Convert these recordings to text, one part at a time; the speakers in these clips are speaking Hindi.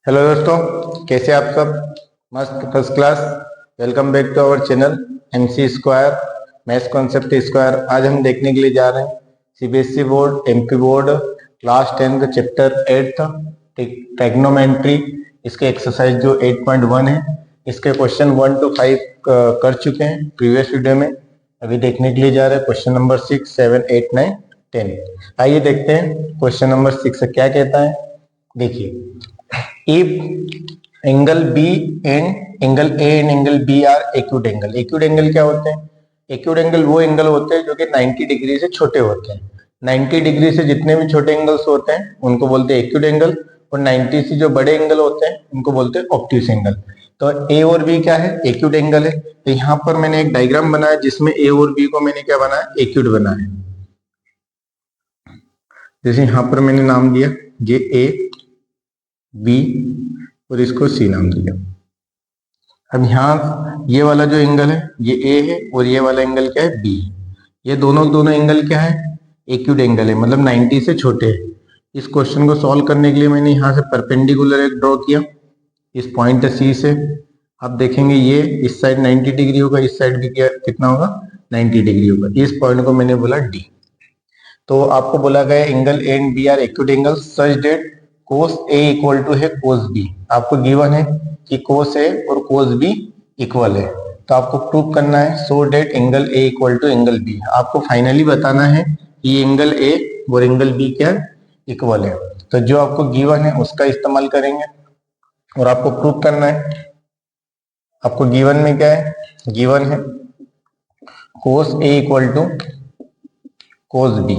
हेलो दोस्तों, कैसे आप सब? मस्त, first class. Welcome back to our channel MC square maths concept square. आज हम देखने के लिए जा रहे हैं CBSE board, MP board, class 10 का चैप्टर 8 ट्रिग्नोमेट्री। इसके एक्सरसाइज जो 8.1 है, इसके क्वेश्चन 1 to 5 कर चुके हैं प्रीवियस वीडियो में। अभी देखने के लिए जा रहे हैं क्वेश्चन नंबर 6, 7, 8, 9, 10। आइए देखते हैं क्वेश्चन नंबर 6 क्या कहता है। देखिए, if angle B and angle A and angle B are acute angle. Acute angle क्या होते हैं? एक्यूट एंगल वो एंगल होते हैं जो कि 90 डिग्री से छोटे होते हैं। 90 डिग्री से जितने भी छोटे एंगल्स होते हैं उनको बोलते हैं एक्यूट एंगल, और 90 से जो बड़े एंगल होते हैं उनको बोलते हैं ऑब्ट्यूस एंगल। तो ए और बी क्या है? एक्यूट एंगल है। तो यहाँ पर मैंने एक डायग्राम बनाया जिसमें ए और बी को मैंने क्या बनाया? एक्यूट बनाया। जैसे यहाँ पर मैंने नाम दिया, ये ए, बी और इसको सी नाम दिया। अब यहाँ ये वाला जो एंगल है ये ए है और ये वाला एंगल क्या है? बी। ये दोनों एंगल क्या है? एक्यूट एंगल है, मतलब 90 से छोटे है। इस क्वेश्चन को सॉल्व करने के लिए मैंने यहाँ से परपेंडिकुलर एक ड्रॉ किया इस पॉइंट सी से। आप देखेंगे ये इस साइड 90 डिग्री होगा, इस साइड भी कितना होगा? 90 डिग्री होगा। इस पॉइंट को मैंने बोला डी। तो आपको बोला गया angle A and B are acute angle such that cos A equal to है कोस बी। आपको गिवन है कि कोस ए और कोस बी इक्वल है, तो आपको प्रूव करना है so that angle A equal to angle B. आपको फाइनली बताना है कि एंगल ए और एंगल बी क्या इक्वल है। तो जो आपको गिवन है उसका इस्तेमाल करेंगे और आपको प्रूव करना है। आपको गिवन में क्या है? गिवन है cos A equal to cos B,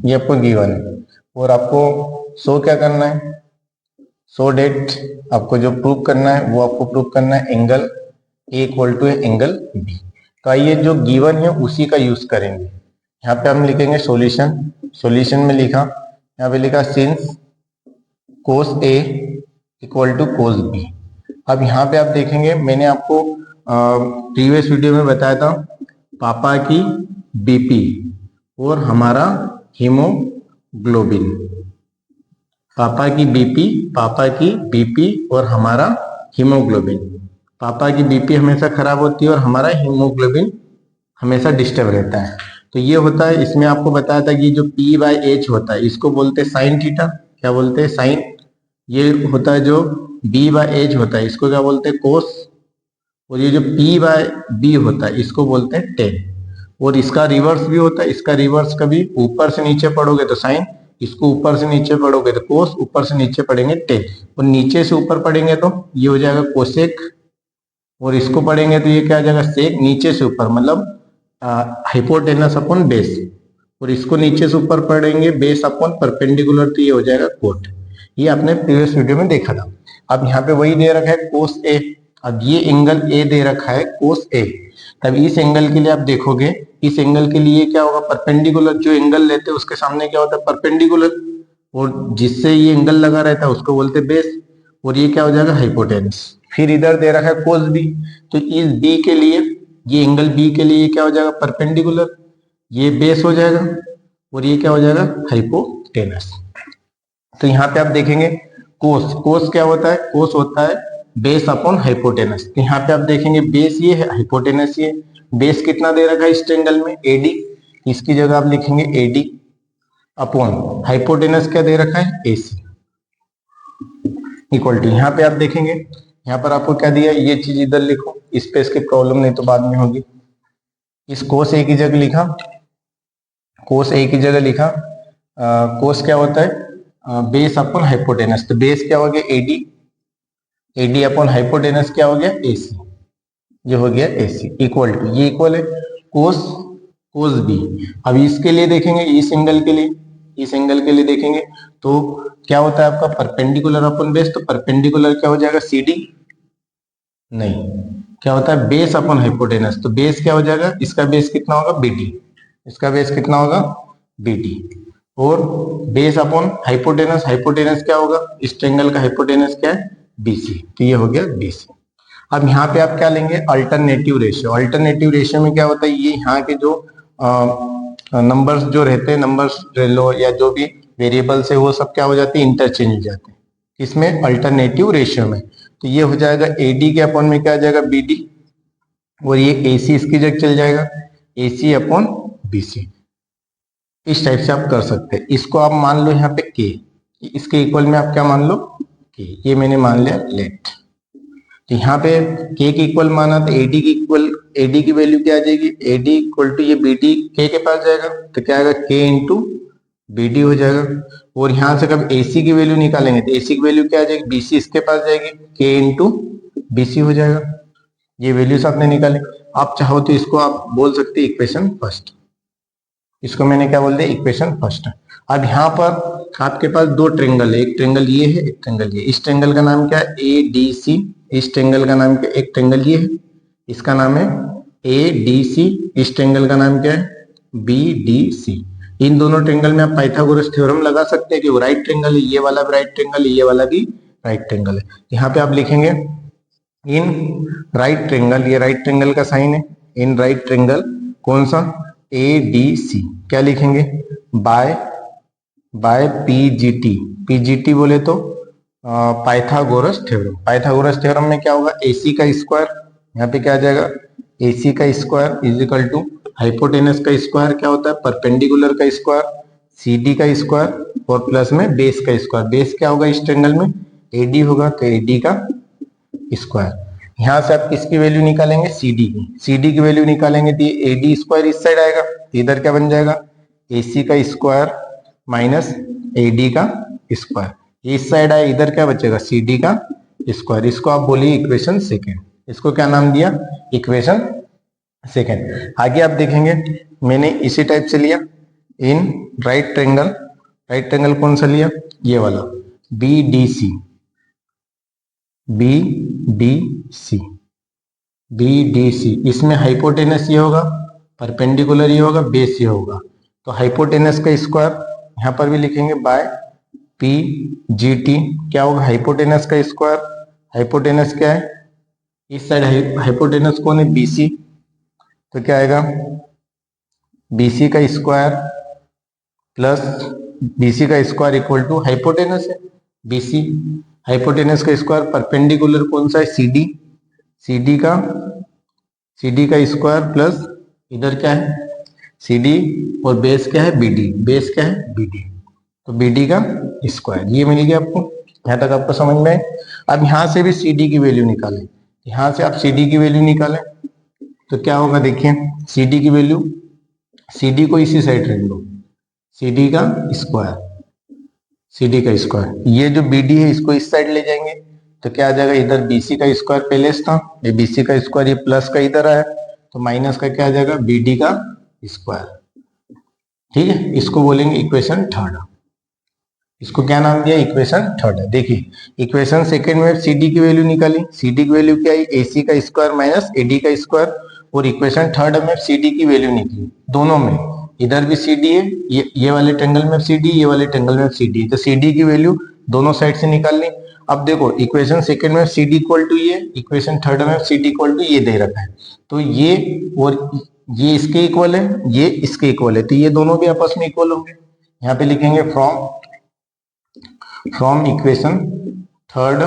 ये आपको गिवन है। और आपको सो क्या करना है? सो डेट आपको जो प्रूव करना है वो आपको प्रूव करना है angle A equal to angle B. तो आइए जो गिवन है उसी का यूज करेंगे। यहाँ पे हम लिखेंगे सॉल्यूशन। सॉल्यूशन में लिखा, यहाँ पे लिखा since cos A equal to cos B. अब यहाँ पे आप देखेंगे मैंने आपको प्रीवियस वीडियो में बताया था पापा की बीपी और हमारा हीमोग्लोबिन। पापा की बीपी और हमारा हीमोग्लोबिन। पापा की बीपी हमेशा खराब होती है और हमारा हीमोग्लोबिन हमेशा डिस्टर्ब रहता है। तो ये होता है, इसमें आपको बताया था कि जो P बाय H होता है इसको बोलते हैं साइन थीटा। क्या बोलते हैं? साइन। ये होता है जो B बाय H होता है इसको क्या बोलते हैं? कोस। और ये जो P बाय B होता है इसको बोलते हैं टेन। और इसका रिवर्स भी होता है। इसका रिवर्स कभी ऊपर से नीचे पढ़ोगे तो साइन, इसको ऊपर से नीचे पढ़ोगे तो कोस, ऊपर से नीचे पढ़ेंगे टेन, और नीचे से ऊपर पढ़ेंगे तो ये हो जाएगा कोसेक, और इसको पढ़ेंगे तो ये क्या आ जाएगा? सेक। नीचे से ऊपर मतलब हाइपोटेनस अपॉन बेस, और इसको नीचे से ऊपर पढ़ेंगे बेस अपॉन परपेंडिकुलर, तो ये हो जाएगा कोट। ये आपने प्रीवियस वीडियो में देखा था। अब यहाँ पे वही दे रखा है कोस ए। अब ये एंगल ए दे रखा है कोस ए। तब इस एंगल के लिए आप देखोगे, इस एंगल के लिए क्या होगा? परपेंडिकुलर। जो एंगल लेते हैं उसके सामने क्या होता है? परपेंडिकुलर। और जिससे ये एंगल लगा रहता है उसको बोलते हैं बेस, और ये क्या हो जाएगा? हाइपोटेनस। फिर इधर दे रखा है कोस बी, तो इस बी के लिए, ये एंगल बी के लिए क्या हो जाएगा? परपेंडिकुलर। ये बेस हो जाएगा और ये क्या हो जाएगा? हाइपोटेनस। तो यहाँ पे आप देखेंगे कोस। कोस क्या होता है? कोस होता है बेस अपॉन हाइपोटेनस। तो यहाँ पे आप देखेंगे बेस ये है, हाइपोटेनस ये। बेस कितना दे रखा है इस ट्रायंगल में? एडी। इसकी जगह आप लिखेंगे एडी अपॉन हाइपोटेनस क्या दे रखा है? एसी इक्वल टू, यहाँ पे आप देखेंगे यहाँ पर आपको क्या दिया? ये चीज इधर लिखो, स्पेस की प्रॉब्लम नहीं तो बाद में होगी। इस कोस ए की जगह लिखा, कोस ए की जगह लिखा कोस क्या होता है? Base upon hypotenuse. तो बेस क्या हो गया? एडी। एडी अपॉन हाइपोटेनस क्या हो गया? एसी। ये हो गया एसी इक्वल टू, ये इक्वल है कोस कोस बी। अब इसके लिए देखेंगे, इस एंगल के लिए, इस एंगल के लिए देखेंगे तो क्या होता है आपका? Perpendicular upon base. तो परपेंडिकुलर क्या हो जाएगा? सीडी। नहीं, क्या होता है? Base upon hypotenuse. तो बेस क्या हो जाएगा? इसका बेस कितना होगा? बीडी। इसका बेस कितना होगा? बीडी। और बेस अपॉन हाइपोटेनस, हाइपोटेनस क्या होगा? इस ट्रायंगल का हाइपोटेनस क्या है? बीसी। तो ये हो गया बीसी। अब यहाँ पे आप क्या लेंगे? Alternative ratio. अल्टरनेटिव रेशियो में क्या होता है? ये यहाँ के जो नंबर्स जो रहते हैं, नंबर्स लो या जो भी वेरिएबल्स है वो सब क्या हो जाते हैं? इंटरचेंज हो जाते हैं। इसमें अल्टरनेटिव रेशियो में। तो ये हो जाएगा AD के अपॉन में क्या आ जाएगा BD, और ये AC इसकी जगह चल जाएगा AC अपॉन BC। इस टाइप से आप कर सकते हैं। इसको आप मान लो यहाँ पे K, इसके इक्वल में आप क्या मान लो K, ये मैंने मान लिया लेट। तो यहाँ पे K के इक्वल माना तो AD की इक्वल, AD की वैल्यू क्या आ जाएगी, AD इक्वल टू ये BD K के पास जाएगा तो क्या आएगा K इंटू BD हो जाएगा। और यहाँ से कब AC की वैल्यू निकालेंगे तो AC की वैल्यू क्या आ जाएगी, BC इसके पास जाएगी, K इंटू BC हो जाएगा। ये वैल्यूज आपने निकाले। आप चाहो तो इसको आप बोल सकते हैं इक्वेशन फर्स्ट, इसको मैंने क्या बोल दिया इक्वेशन फर्स्ट। अब यहाँ पर आपके पास दो ट्रेंगल है, एक ट्रेंगल ये है, एक ट्रेंगल ये। इस ट्रेंगल का नाम क्या है ADC, इस ट्रेंगल का नाम क्या, एक ट्रेंगल ये है इसका नाम है ADC, इस ट्रेंगल का नाम क्या है BDC। इन दोनों ट्रेंगल में आप पाइथागोरस थ्योरम लगा सकते हैं कि वो राइट ट्रेंगल है, ये वाला भी राइट ट्रेंगल है, ये वाला भी राइट ट्रेंगल है। यहाँ पे आप लिखेंगे इन राइट ट्रेंगल, ये राइट ट्रेंगल का साइन है, इन राइट ट्रेंगल कौन सा ADC, क्या लिखेंगे बाय PGT, PGT बोले तो पाइथागोरस थ्योरम। पाइथागोरस थ्योरम में क्या होगा AC का स्क्वायर, यहाँ पे क्या आ जाएगा AC का square is equal to hypotenuse का स्क्वायर क्या होता है परपेंडिकुलर का स्क्वायर, CD का स्क्वायर और प्लस में बेस का स्क्वायर। बेस क्या होगा इस ट्रेंगल में AD होगा तो AD का स्क्वायर। यहाँ से आप किसकी वैल्यू निकालेंगे CD की, CD की वैल्यू निकालेंगे तो ये AD स्क्वायर इस साइड आएगा, इधर क्या बन जाएगा AC का स्क्वायर माइनस AD का स्क्वायर, इस साइड आए इधर क्या बचेगा CD का स्क्वायर। इसको आप बोलिए इक्वेशन सेकेंड, इसको क्या नाम दिया इक्वेशन सेकेंड। आगे आप देखेंगे मैंने इसी टाइप से लिया इन राइट ट्रेंगल, राइट ट्रेंगल कौन सा लिया ये वाला BDC, BDC। इसमें हाइपोटेनस ये होगा, परपेंडिकुलर ये होगा, बेस ये होगा। तो हाइपोटेनस का स्क्वायर यहाँ पर भी लिखेंगे बाय PGT, क्या होगा हाइपोटेनस का स्क्वायर, हाइपोटेनस क्या है इस साइड हाइपोटेनस कौन है BC, तो क्या आएगा BC का स्क्वायर प्लस BC का स्क्वायर इक्वल टू हाइपोटेनस है BC, हाइपोटेनस का स्क्वायर परपेंडिकुलर कौन सा है CD, CD का स्क्वायर प्लस इधर क्या है CD और बेस क्या है BD, बेस क्या है BD, तो BD का स्क्वायर। ये मिल गया आपको, यहाँ तक आपको समझ में आए। अब यहाँ से भी CD की वैल्यू निकालें, यहाँ से आप CD की वैल्यू निकालें तो क्या होगा देखिए CD की वैल्यू, CD को इसी साइड रख दो, CD का स्क्वायर, CD का स्क्वायर। ये जो BD है इसको इस साइड ले जाएंगे तो क्या आ जाएगा इधर BC का स्क्वायर पहले था, ये BC का स्क्वायर ये प्लस का इधर आया तो माइनस का क्या आ जाएगा BD का स्क्वायर। ठीक है, इसको बोलेंगे इक्वेशन थर्ड। इसको क्या नाम दिया इक्वेशन थर्ड है। देखिए इक्वेशन सेकंड में CD की वैल्यू निकाली, CD की वैल्यू क्या है AC का स्क्वायर माइनस AD का स्क्वायर, और इक्वेशन थर्ड में CD की वैल्यू निकली दोनों में, इधर भी CD है, ये वाले ट्रेंगल में CD, ये वाले ट्रेंगल में CD, तो CD की वैल्यू दोनों साइड से निकाल ली। अब देखो इक्वेशन सेकंड में CD इक्वल टू ये, इक्वेशन थर्ड में CD इक्वल टू ये दे रखा है, तो ये और ये इसके इक्वल है, ये इसके इक्वल है, तो ये दोनों भी आपस में इक्वल होंगे। यहाँ पे लिखेंगे from equation third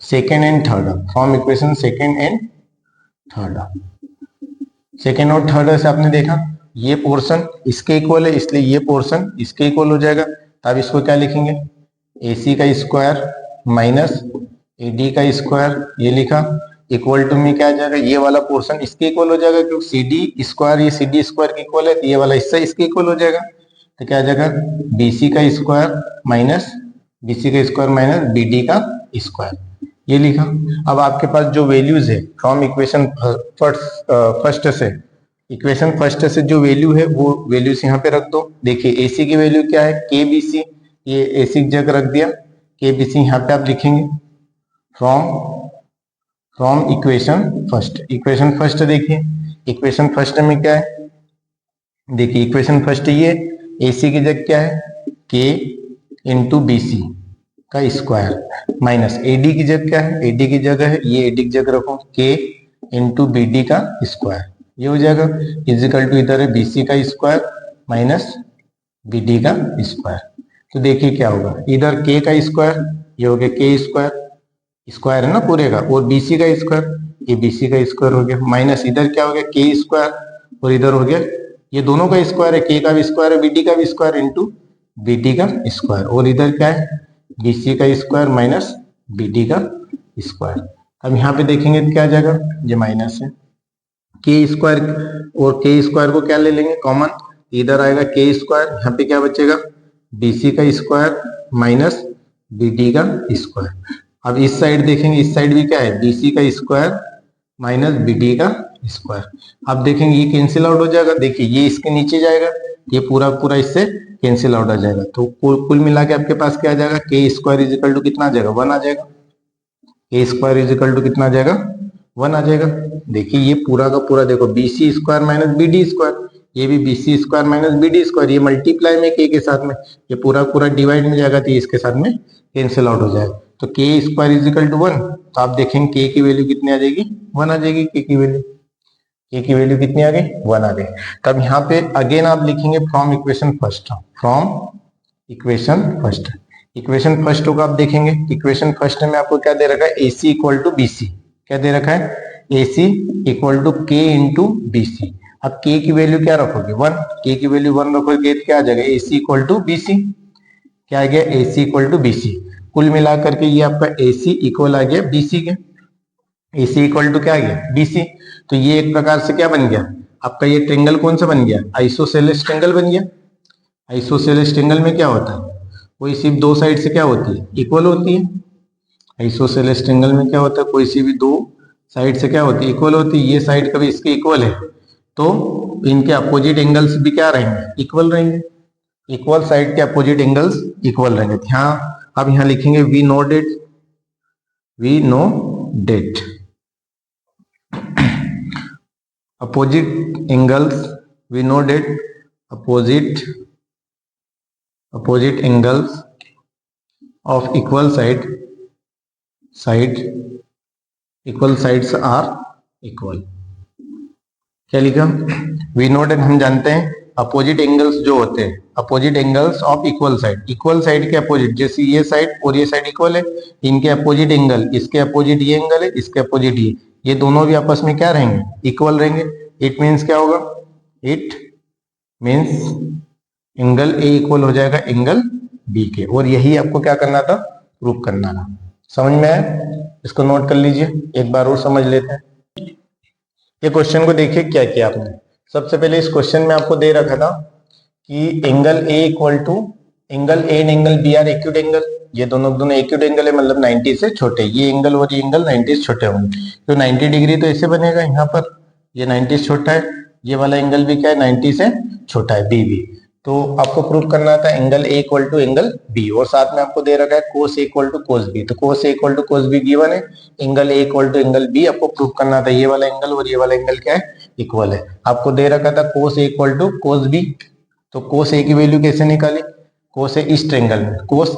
second and third, from equation second and third. Second और थर्ड से आपने देखा ये पोर्शन इसके इक्वल है इसलिए ये पोर्शन इसके इक्वल हो जाएगा, तब इसको क्या लिखेंगे AC का स्क्वायर माइनस AD का स्क्वायर, ये लिखा इक्वल टू में क्या आ जाएगा ये वाला पोर्शन इसके इक्वल हो जाएगा क्योंकि CD स्क्वायर ये CD स्क्वायर के इक्वल है, तो ये वाला इससे इसके इक्वल हो जाएगा, तो क्या आ जाएगा BC का स्क्वायर माइनस BD का स्क्वायर, ये लिखा। अब आपके पास जो वैल्यूज है फ्रॉम इक्वेशन फर्स्ट से, इक्वेशन फर्स्ट से जो वैल्यू है वो वैल्यूज यहाँ पे रख दो। देखिए AC की वैल्यू क्या है KBC, ये AC की जगह रख दिया KBC, यहाँ पे आप लिखेंगे from equation first. Equation first देखिए इक्वेशन फर्स्ट में क्या है, देखिए इक्वेशन फर्स्ट ये AC की जगह क्या है K इंटू BC का स्क्वायर माइनस AD की जगह क्या है, AD की जगह है ये AD की जगह रखो K इंटू BD का स्क्वायर, ये हो जाएगा इजिकल टू इधर है BC का स्क्वायर माइनस BD का स्क्वायर। तो देखिए क्या होगा इधर K का स्क्वायर ये हो गया के स्क्वायर, स्क्वायर है ना पूरे का, और बीसी का स्क्वायर, ये बीसी का स्क्वायर हो गया, माइनस इधर क्या हो गया के स्क्वायर, और इधर हो गया ये दोनों का स्क्वायर है, के का भी स्क्वायर है बीडी का भी स्क्वायर इंटू बीटी का स्क्वायर, और इधर क्या है बीसी का स्क्वायर माइनस बीडी का स्क्वायर। अब यहाँ पे देखेंगे तो क्या आ जाएगा, ये माइनस है के स्क्वायर, और के स्क्वायर को क्या ले लेंगे कॉमन, इधर आएगा के स्क्वायर, यहाँ पे क्या बचेगा बीसी का स्क्वायर माइनस बीडी का स्क्वायर। अब इस साइड देखेंगे, इस साइड भी क्या है बीसी का स्क्वायर माइनस बीडी का स्क्वायर। अब देखेंगे ये कैंसिल आउट हो जाएगा, देखिए ये इसके नीचे जाएगा, ये पूरा पूरा इससे कैंसिल आउट आ जाएगा, तो कुल मिला के आपके पास क्या आ जाएगा के स्क्वायर इज इक्वल टू कितना आ जाएगा 1 आ जाएगा, के स्क्वायर इज इक्वल टू कितना आ जाएगा 1 आ जाएगा। देखिए ये पूरा का पूरा देखो BC square minus BD square, ये भी BC square minus BD square, ये मल्टीप्लाई में के साथ में, ये पूरा पूरा डिवाइड में जाएगा तो इसके साथ में कैंसिल आउट हो जाएगा, तो के स्क्वायर इज इक्वल टू 1, तो आप देखेंगे के की वैल्यू कितनी आ जाएगी 1 आ जाएगी, के की वैल्यू कितनी आ गई 1 आ गई। तब यहाँ पे अगेन आप लिखेंगे from equation first, from equation first को आप देखेंगे, इक्वेशन फर्स्ट में आपको क्या दे रखा है AC इक्वल टू BC, क्या दे रखा है AC equal to K into BC। अब K की वैल्यू क्या रखोगे 1, K की वैल्यू 1 रखोगे तो क्या आ जाएगा AC इक्वल टू BC, क्या आ गया AC इक्वल टू BC। कुल मिला करके ये आपका AC इक्वल आ गया BC के, AC इक्वल टू क्या आ गया BC, तो ये एक प्रकार से क्या बन गया आपका, ये ट्रेंगल कौन सा बन गया आइसोसेलेस ट्रेंगल बन गया। आइसोसेलेस ट्रेंगल में क्या होता है, कोई सिर्फ दो साइड से क्या होती है इक्वल होती है, आइसोसेलेस ट्रेंगल में क्या होता है कोई सी भी दो साइड से क्या होती है इक्वल होती है, ये साइड कभी इसके इक्वल है तो इनके अपोजिट एंगल्स भी क्या रहेंगे इक्वल रहेंगे, इक्वल साइड के अपोजिट एंगल्स इक्वल रहेंगे। हाँ अब यहाँ लिखेंगे we know that opposite angles, we know that opposite angles of equal sides are equal। क्या लिखा वी नो डेट, हम जानते हैं अपोजिट एंगल्स जो होते हैं, opposite angles of equal side के अपोजिट, जैसे ये साइड और ये साइड इक्वल है, इनके अपोजिट एंगल, इसके अपोजिट ये एंगल है, इसके अपोजिट ये दोनों भी आपस में क्या रहेंगे इक्वल रहेंगे। इट मीन्स क्या होगा, it means angle A equal हो जाएगा एंगल बी के, और यही आपको क्या करना था प्रूफ करना था। समझ में आया, इसको नोट कर लीजिए, एक बार और समझ लेते हैं। ये क्वेश्चन को देखिए क्या किया आपने, सबसे पहले इस क्वेश्चन में आपको दे रखा था कि angle A equal to angle A and angle B are acute angle, ये दोनों एक्यूट एंगल है, मतलब 90 से छोटे, ये एंगल और ये एंगल 90 से छोटे होंगे, तो 90 डिग्री तो ऐसे बनेगा, यहाँ पर ये 90 से छोटा है, ये वाला एंगल भी क्या है 90 से छोटा है बी भी, तो आपको प्रूफ करना था angle A equal to angle B, और साथ में आपको दे रखा है cos A equal to cos B, तो cos A equal to cos B given है, angle A equal to angle B आपको प्रूफ करना था, ये वाला एंगल और ये वाला एंगल क्या है इक्वल है। आपको दे रखा था कोस A equal to cos B, तो कोस ए की वैल्यू कैसे निकाली, कोस ए इस ट्रेंगल में, कोस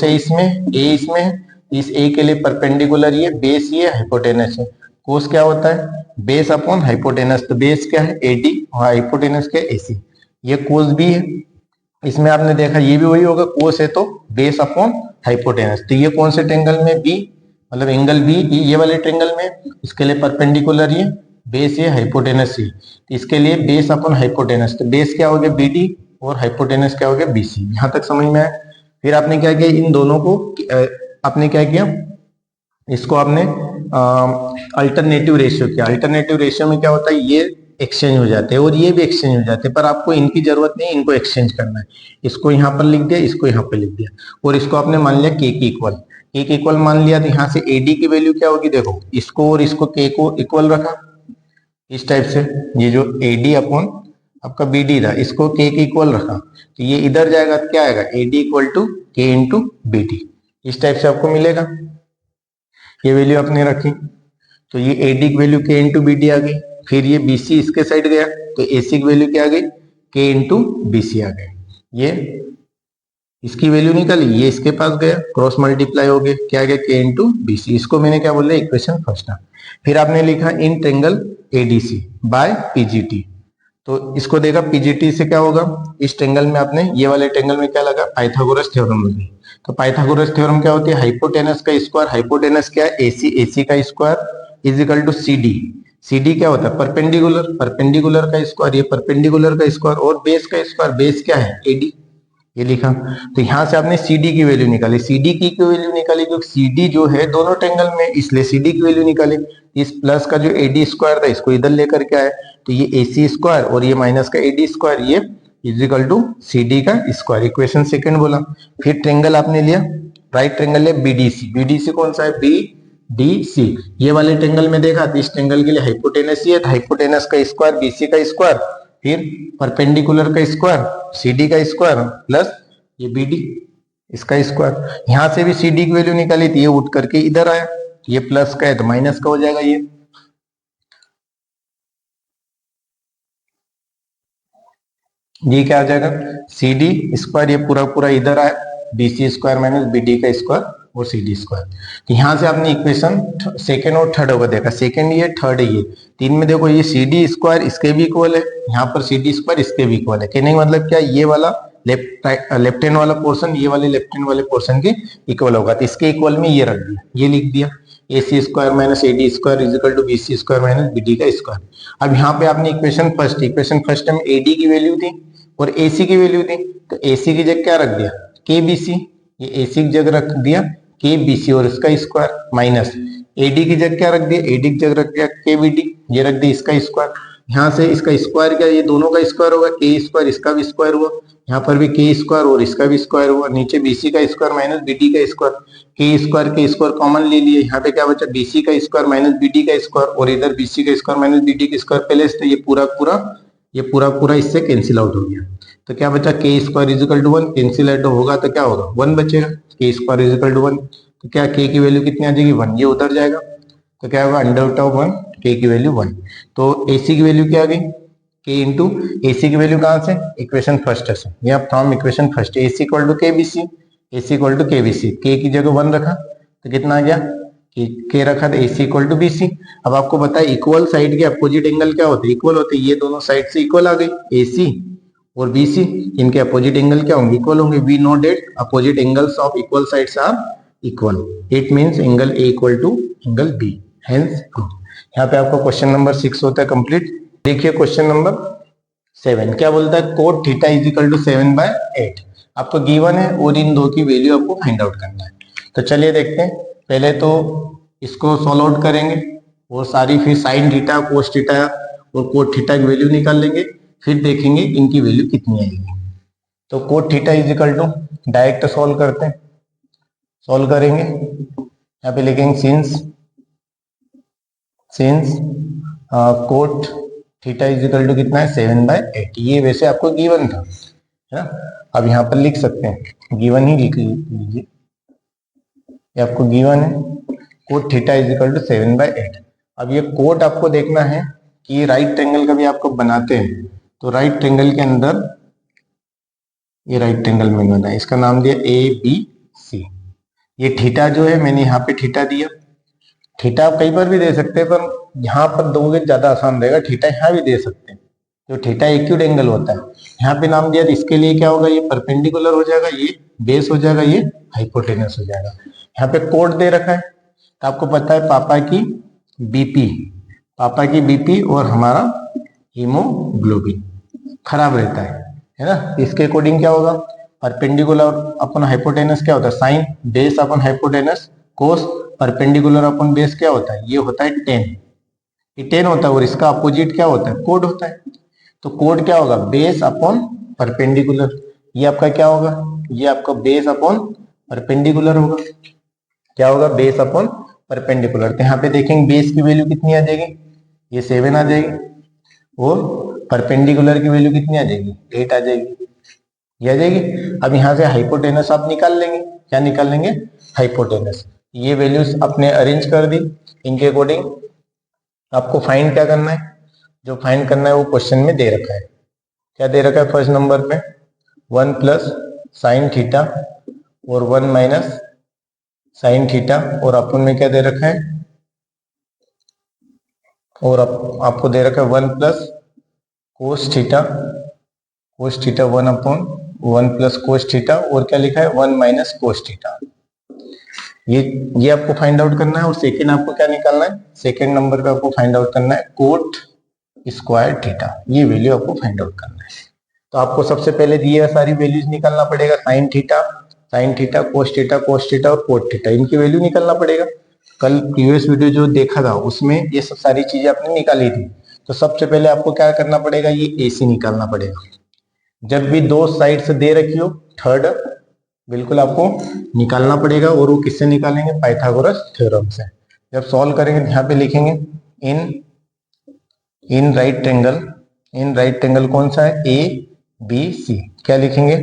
ए इसमें, ए इसमें, इस ए के लिए परपेंडिकुलर ये बेस, ये हाइपोटेनस है, कोस क्या होता है बेस अपॉन हाइपोटेनस, तो बेस क्या है एडी और हाइपोटेनस क्या है एसी, ये कोस बी है, इसमें आपने देखा ये भी वही होगा, कोस है तो बेस अपॉन हाइपोटेनस, तो ये कौन से ट्रेंगल में बी, मतलब एंगल बी ये वाले ट्रेंगल में, इसके लिए परपेंडिकुलर ये बेस ये हाइपोटेनस ये, तो इसके लिए बेस अपॉन हाइपोटेनस, तो बेस क्या हो गया बीडी और हाइपोटेनस क्या हो गया बीसी। यहाँ तक समझ में आया। फिर आपने क्या किया, इन दोनों को आपने क्या किया, इसको आपने अल्टरनेटिव रेशियो किया। अल्टरनेटिव रेशियो में क्या होता है, ये एक्सचेंज हो जाते हैं और ये भी एक्सचेंज हो जाते हैं, पर आपको इनकी जरूरत नहीं, इनको एक्सचेंज करना है। इसको यहाँ पर लिख दिया, इसको यहाँ पर लिख दिया, और इसको आपने मान लिया के की इक्वल, के की इक्वल मान लिया, तो यहाँ से एडी की वैल्यू क्या होगी, देखो इसको और इसको के को इक्वल रखा इस टाइप से, ये जो एडी अपॉन आपका बीडी था इसको के इक्वल रखा, तो ये इधर जाएगा तो क्या आएगा एडी इक्वल टू के इंटू बीडी, इस टाइप से आपको मिलेगा। ये वैल्यू आपने रखी, तो ये एडी की वैल्यू के इंटू बीडी आ गई, फिर ये बीसी इसके साइड गया तो एसी की वैल्यू क्या आ गई के इंटू बीसी आ गई, ये इसकी वैल्यू निकाली, ये इसके पास गया, क्रॉस मल्टीप्लाई हो गया, क्या आ गया के इंटू बीसी, इसको मैंने क्या बोला इक्वेशन फर्स्ट। फिर आपने लिखा in triangle ADC by PGT, तो इसको देखा पीजीटी से क्या होगा, इस ट्रेंगल में आपने ये वाले ट्रेंगल में क्या लगा पाइथागोरस थ्योरम लगी, तो पाइथागोरस थ्योरम क्या होती है, हाइपोटेनस का स्क्वायर, हाइपोटेनस क्या है एसी, एसी का square is equal to CD, CD क्या होता है परपेंडिकुलर, परपेंडिकुलर का स्क्वायर, ये परपेंडिकुलर का स्क्वायर, और बेस का स्क्वायर, बेस क्या है एडी, ये लिखा। तो यहां से आपने CD की वैल्यू निकाली, CD की वैल्यू निकाली क्योंकि CD जो है दोनों ट्रायंगल में, इसलिए CD की वैल्यू निकाली। इस प्लस का जो AD स्क्वायर था इसको इधर लेकर के आए, तो ये AC स्क्वायर और ये माइनस का AD स्क्वायर, ये इज इक्वल टू CD का स्क्वायर, इक्वेशन सेकंड बोला। फिर ट्रायंगल आपने लिया, राइट ट्रायंगल लिया BDC, BDC कौन सा है BDC, ये वाले ट्रायंगल में देखा तो इस ट्रायंगल के लिए हाइपोटेनस ये है, हाइपोटेनस का स्क्वायर BC का स्क्वायर, फिर परपेंडिकुलर का स्क्वायर CD का स्क्वायर प्लस ये BD इसका स्क्वायर। यहां से भी CD की वैल्यू निकाली थी, ये उठ करके इधर आया, ये प्लस का है तो माइनस का हो जाएगा, ये क्या आ जाएगा CD स्क्वायर, ये पूरा पूरा इधर आया, BC स्क्वायर माइनस BD का स्क्वायर और CD स्क्वायर। तो यहां से आपने इक्वेशन सेकेंड और थर्ड होगा देखा, सेकेंड ये थर्ड ये तीन में देखो, ये CD स्क्वायर इसके भी इक्वल है, यहाँ पर CD स्क्वायर इसके भी इक्वल है, कहने का मतलब क्या, ये वाला लेफ्ट हैंड वाला पोर्शन ये वाले लेफ्ट हैंड वाले पोर्शन के इक्वल होगा, तो इसके इक्वल में ये रख दिया, ये लिख दिया AC square minus AD square is equal to BC square minus BD का स्क्वायर। अब यहाँ पे आपने इक्वेशन फर्स्ट में AD की वैल्यू थी और AC की वैल्यू थी, तो AC की जगह क्या रख दिया KBC, ये AC की जगह रख दिया KBC और इसका स्क्वायर माइनस AD की जगह क्या रख दिया, AD की जगह रख दिया KBD, ये रख दिया इसका स्क्वायर। यहाँ से इसका स्क्वायर क्या, ये दोनों का स्क्वायर होगा, K स्क्वायर इसका भी स्क्वायर हुआ, यहाँ पर भी K स्क्वायर और इसका भी स्क्वायर हुआ, नीचे BC का स्क्वायर माइनस BD का स्क्वायर, K स्क्वायर कॉमन ले लिए, यहाँ पे क्या बचा BC का स्क्वायर माइनस BD का स्क्वायर, और इधर BC का स्क्वायर माइनस BD का स्क्वायर पहले से, ये पूरा पूरा इससे कैंसिल आउट हो गया, तो क्या बचा K square is equal to 1, cancel out होगा तो क्या होगा 1 बचेगा, K स्क्वायर इजिकल टू 1, तो क्या K की वैल्यू कितनी आ जाएगी 1, ये उधर जाएगा, तो क्या होगा अंडर रूट ऑफ 1, K की वैल्यू 1। तो AC की वैल्यू क्या आ गई K इंटू AC की वैल्यू कहां से, इक्वेशन फर्स्ट से, या from equation first AC equal to KBC, AC equal to KBC, K की जगह 1 रखा तो कितना आ गया K रखा तो AC इक्वल टू BC। अब आपको पता है इक्वल साइड के अपोजिट एंगल क्या होते हैं, इक्वल होते हैं, ये दोनों साइड से इक्वल आ गई AC और BC, इनके अपोजिट एंगल क्या होंगे इक्वल होंगे, we know that opposite angles of equal sides are equal, it means angle A equal to angle B, hence यहाँ पे आपका क्वेश्चन नंबर 6 होता है कंप्लीट। देखिए क्वेश्चन नंबर 7 क्या बोलता है, cot theta is equal to 7/8 आपको गिवन है और इन दो की वैल्यू आपको फाइंड आउट करना है। तो चलिए देखते हैं, पहले तो इसको सॉल्व आउट करेंगे और सारी फिर साइन थीटा कोस थीटा और कोट थीटा की वैल्यू निकाल लेंगे, फिर देखेंगे इनकी वैल्यू कितनी आएगी। तो cot theta is equal to direct solve करते हैं, सॉल्व करेंगे, यहाँ पे लिखेंगे since cot theta is equal to कितना है 7/8, ये वैसे आपको गिवन था है ना, अब यहाँ पर लिख सकते हैं गिवन ही लिख लीजिए, ये आपको गिवन है cot theta is equal to 7/8। अब ये कोट आपको देखना है कि राइट ट्रायंगल का भी आपको बनाते हैं, तो राइट ट्रायंगल के अंदर ये राइट ट्रायंगल में बना है, इसका नाम दिया ABC, ये थीटा जो है मैंने यहाँ पे थीटा दिया, थीटा आप कहीं पर भी दे सकते हैं पर यहाँ पर दोगे ज्यादा आसान रहेगा, थीटा यहाँ भी दे सकते हैं, तो थीटा एक्यूट एंगल होता है, यहाँ पे नाम दिया, इसके लिए क्या होगा ये परपेंडिकुलर हो जाएगा, ये बेस हो जाएगा, ये हाइपोटेनस हो जाएगा। यहाँ पे कोड दे रखा है तो आपको पता है पापा की बीपी और हमारा हीमोग्लोबिन खराब रहता है ना, इसके अकॉर्डिंग क्या होगा परपेंडिकुलर अपन हाइपोटेनस क्या होता है साइन बेस अपन हाइपोटेनस कोस परपेंडिकुलर अपन बेस क्या होता है, ये होता है 10, ये 10 होता है और इसका अपोजिट क्या होता है कोड होता है, तो कोड क्या होगा बेस अपॉन परपेंडिकुलर, ये आपका क्या होगा, ये आपका बेस अपॉन परपेंडिकुलर होगा, क्या होगा बेस अपॉन परपेंडिकुलर। तो यहाँ पे देखेंगे बेस की वैल्यू कितनी आ जाएगी, ये 7 आ जाएगी और परपेंडिकुलर की वैल्यू कितनी आ जाएगी 8 आ जाएगी, ये आ जाएगी। अब यहाँ से हाइपोटेनस आप निकाल लेंगे, क्या निकाल लेंगे हाइपोटेनस, ये वैल्यूज आपने अरेंज कर दी, इनके अकॉर्डिंग आपको फाइंड क्या करना है, जो फाइंड करना है वो क्वेश्चन में दे रखा है, क्या दे रखा है फर्स्ट नंबर पे 1 प्लस साइन थीटा और 1 माइनस साइन थीटा, और अपन में क्या दे रखा है, और आपको दे रखा है 1 plus cos theta 1 upon one plus cos theta और क्या लिखा है 1 माइनस कोस थीटा। ये आपको फाइंड आउट करना है। और सेकेंड आपको क्या निकालना है, सेकेंड नंबर पे आपको फाइंड आउट करना है कोट स्क्वायर थीटा, ये वैल्यू आपको फाइंड आउट करना है। तो आपको सबसे पहले दिए सारी वैल्यूज निकालना पड़ेगा, साइन थीटा, कोस थीटा और कोट थीटा, इनकी वैल्यू निकालना पड़ेगा। कल प्रीवियस वीडियो जो देखा था उसमें ये सब सारी चीजें आपने निकाली थी। तो सबसे पहले आपको क्या करना पड़ेगा, ये AC निकालना पड़ेगा। जब भी दो साइड से दे रखी हो, थर्ड बिल्कुल आपको निकालना पड़ेगा। और वो किससे निकालेंगे, पाइथागोरस थ्योरम से। जब सॉल्व करेंगे यहाँ पे लिखेंगे इन राइट ट्रायंगल कौन सा है, ABC, क्या लिखेंगे,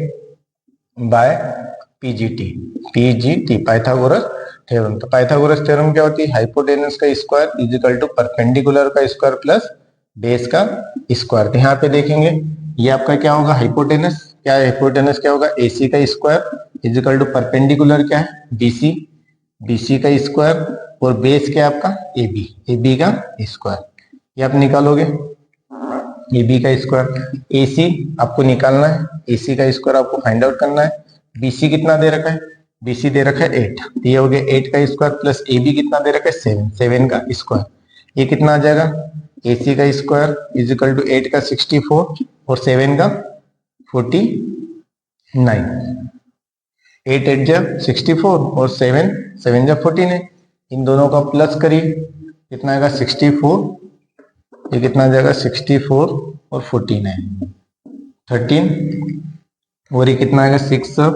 बाय PGT पाइथागोरस थ्योरम। तो पाइथागोरस थ्योरम क्या होती है, हाइपोटेनस का square is equal to perpendicular का स्क्वायर प्लस बेस का स्क्वायर। तो यहाँ पे देखेंगे ये आपका क्या होगा, हाइपोटेनस क्या है, हाइपोटेनस क्या होगा, AC का square is equal to perpendicular क्या है, BC का स्क्वायर और बेस क्या है आपका AB का स्क्वायर। ये आप निकालोगे AB का स्क्वायर, AC आपको निकालना है, AC का स्क्वायर आपको फाइंड आउट करना है। BC कितना दे रखा है, BC दे रखा है 8, तो ये हो गया 8 का स्क्वायर प्लस AB कितना दे रखा है 7 का स्क्वायर। ये कितना आ जाएगा, AC का स्क्वायर इज इक्वल टू 8 का 64 और 7 का 49। 8 8 जा 64 और 7 7 जा 49। इन दोनों का प्लस करिए, कितना आएगा 64, ये कितना आ जाएगा 64 और 49 13, और ये कितना आएगा 6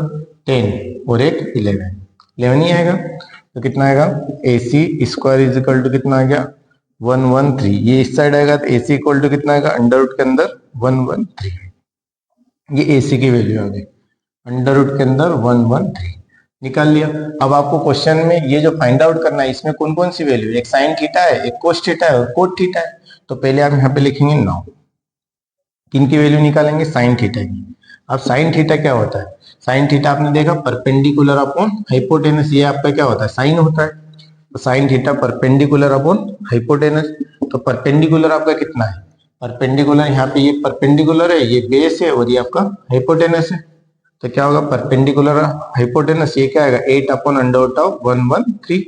10 और 8 11 ही आएगा। तो कितना आएगा, AC square is equal to कितना आ गया 113। ये इस साइड आएगा तो AC इक्वल टू कितना आएगा अंडर रूट के अंदर 113। ये AC की वैल्यू आ गई, अंडर रूट के अंदर 113 निकाल लिया। अब आपको क्वेश्चन में ये जो फाइंड आउट करना है, इसमें कौन कौन सी वैल्यू, एक साइन थीटा है, एक कोस थीटा है और कोट थीटा है। तो पहले आप यहाँ पे लिखेंगे 9, किन की वैल्यू निकालेंगे, साइन थीटा की। अब साइन थीटा क्या होता है, साइन थीटा आपने देखा परपेंडिकुलर अपॉन हाइपोटेनस, ये आपका क्या होता है, साइन होता है। तो sine theta perpendicular upon hypotenuse. तो परपेंडिकुलर आपका कितना है, परपेंडिकुलर यहाँ पे ये परपेंडिकुलर है, ये बेस है और ये आपका हाइपोटेनस है। तो क्या होगा, परपेंडिकुलर हाइपोटेनस, ये क्या आएगा 8 अपॉन अंडर रूट ऑफ 113,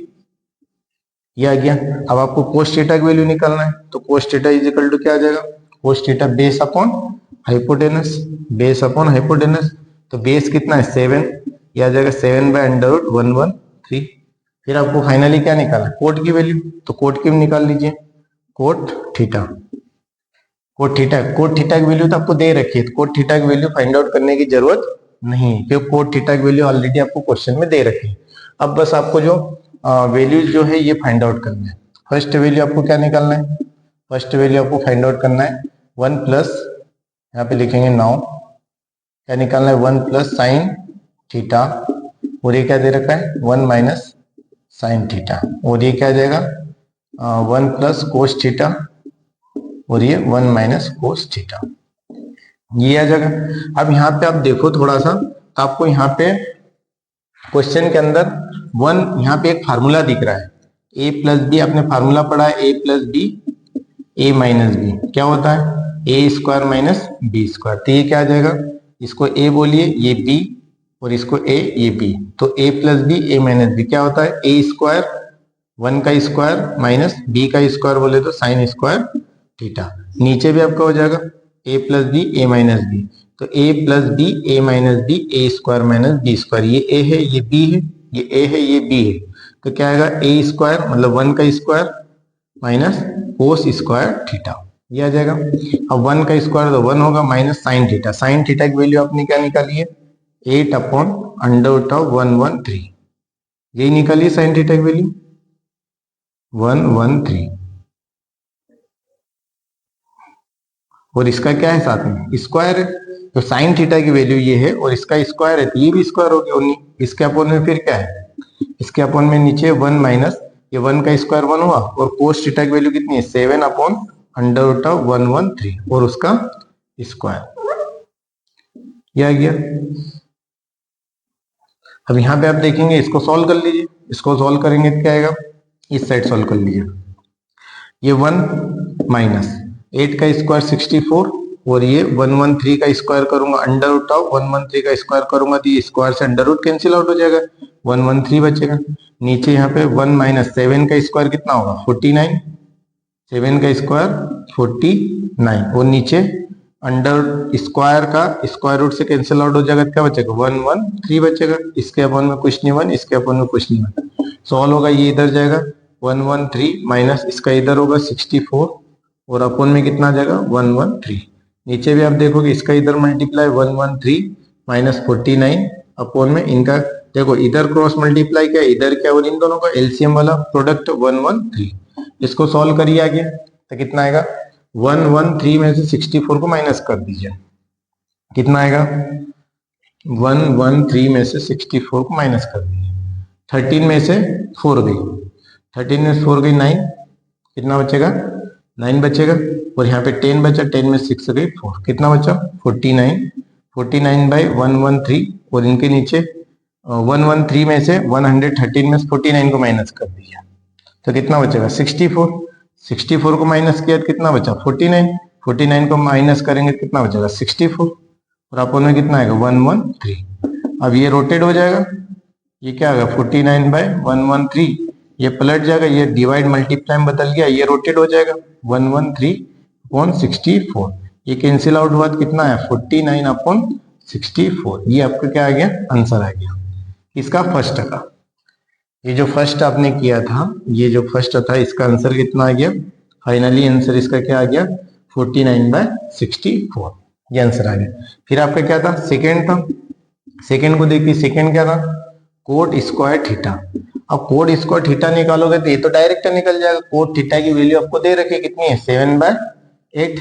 ये आ गया। अब आपको कोस थीटा की वैल्यू निकालना है। तो cos theta is equal to क्या आ जाएगा, cos theta base upon hypotenuse, base upon hypotenuse. तो बेस कितना है 7, ये आ जाएगा 7 बाय अंडर रूट 113। फिर आपको फाइनली क्या निकालना है, कोट की वैल्यू। तो कोट की निकाल लीजिए, कोट थीटा की वैल्यू तो आपको दे रखी है, तो कोट थीटा की वैल्यू फाइंड आउट करने की जरूरत नहीं है, क्योंकि कोट थीटा की वैल्यू ऑलरेडी आपको क्वेश्चन में दे रखी है। अब बस आपको जो वैल्यूज जो है ये फाइंड आउट करना है। फर्स्ट वैल्यू आपको क्या निकालना है, फर्स्ट वैल्यू आपको फाइंड आउट करना है 1 प्लस, यहाँ पे लिखेंगे 9, क्या निकालना है 1 प्लस साइन थीटा, और ये क्या दे रखा है 1 माइनस साइन थीटा, और ये क्या आ जाएगा 1 प्लस कोस थीटा, और ये 1 माइनस कोस थीटा, ये आ जाएगा। अब यहाँ पे आप देखो थोड़ा सा, तो आपको यहाँ पे क्वेश्चन के अंदर 1, यहाँ पे एक फार्मूला दिख रहा है, a प्लस बी, आपने फार्मूला पढ़ा है a plus B a minus B, क्या होता है a square minus B square. तो ये क्या आ जाएगा, इसको a बोलिए, ये b, और इसको a, ये b। तो a plus B a minus B क्या होता है, a स्क्वायर 1 का स्क्वायर माइनस b का स्क्वायर बोले तो साइन स्क्वायर थीटा। नीचे भी आपका हो जाएगा a plus B a minus B, तो a plus B a minus B a square minus B square, ये a है, ये b है, ये a है, ये b है। तो क्या आएगा a स्क्वायर मतलब 1 का square minus cos square theta, ये आ जाएगा। अब 1 का स्क्वायर तो 1 होगा minus sine theta, sign theta की वैल्यू आपने क्या निकाली है 8 अपॉन अंडर रूट ऑफ 113, यही निकालिए साइन थीटा की वैल्यू 113। और इसका क्या है साथ में स्क्वायर है, तो साइन थीटा की वैल्यू ये है और इसका स्क्वायर है, तो ये भी स्क्वायर हो गया। इसके अपोन में फिर क्या है, इसके अपोन में नीचे 1 माइनस, ये 1 का स्क्वायर 1 हुआ, और कोस थीटा की वैल्यू कितनी है 7 अपॉन अंडर रूट ऑफ 113 और उसका स्क्वायर, ये आ गया। अब यहाँ पे आप देखेंगे, इसको सॉल्व कर लीजिए, इसको सॉल्व करेंगे तो क्या आएगा, इस साइड सॉल्व कर लीजिए, ये 1 माइनस 8 का स्क्वायर 64 और ये 113 का स्क्वायर करूंगा, अंडर रूट ऑफ 113 का स्क्वायर करूंगा तो ये स्क्वायर से अंडर रूट कैंसिल आउट हो जाएगा, 113 बचेगा। नीचे यहाँ पे 1 माइनस 7 का स्क्वायर कितना होगा 49, 7 का स्क्वायर 49 और नीचे अंडर स्क्वायर का स्क्वायर रूट से कैंसिल आउट हो जाएगा, क्या बचेगा 113 बचेगा। इसके अपन में कुछ नहीं 1, इसके अपन में कुछ नहीं 1, सॉल्व होगा, ये इधर जाएगा 113 माइनस इसका इधर होगा 64 और अपन में कितना आ जाएगा 113। नीचे भी आप देखोगे इसका इधर मल्टीप्लाई 113 माइनस 49 अपन में इनका देखो इधर क्रॉस मल्टीप्लाई क्या इधर क्या और इन दोनों का एलसीएम वाला प्रोडक्ट 113। इसको सॉल्व करिए आगे तो कितना आएगा 113 में से 64 को माइनस कर दीजिए, कितना आएगा 113 में से 64 को माइनस कर दीजिए, 13 में से 4 गई, 13 में से 4 गई 9, कितना बचेगा 9 बचेगा और यहाँ पे 10 बचा, 10 में 6 गई 4, कितना बचा 49, 49 बाई 113 और इनके नीचे 113 में से 113 में से 49 को माइनस कर दिया तो कितना बचेगा 64, 64 को माइनस किया तो कितना बचा 49, 49 को माइनस करेंगे तो कितना बचेगा 64 और अपन में कितना आएगा 113। अब ये रोटेट हो जाएगा, ये क्या आएगा 49 बाई 113, ये पलट जाएगा, ये डिवाइड मल्टीप्लाई में बदल गया, ये रोटेट हो जाएगा 113 अपॉन 64, ये कैंसिल आउट हुआ तो कितना है 49 अपॉन 64। ये आपका क्या आ गया आंसर आ गया इसका फर्स्ट का। ये जो फर्स्ट आपने किया था, ये जो फर्स्ट था इसका आंसर कितना आ गया, फाइनली आंसर इसका क्या आ गया 49 बाय 64, ये आंसर आ गया। फिर आपका क्या था सेकेंड था, सेकेंड को देखिए, सेकेंड क्या था कोट स्क्वायर थीटा। अब कोट स्क्वायर थीटा निकालोगे तो ये तो डायरेक्ट निकल जाएगा, कोट थीटा की वैल्यू आपको दे रखी है कितनी है 7/8,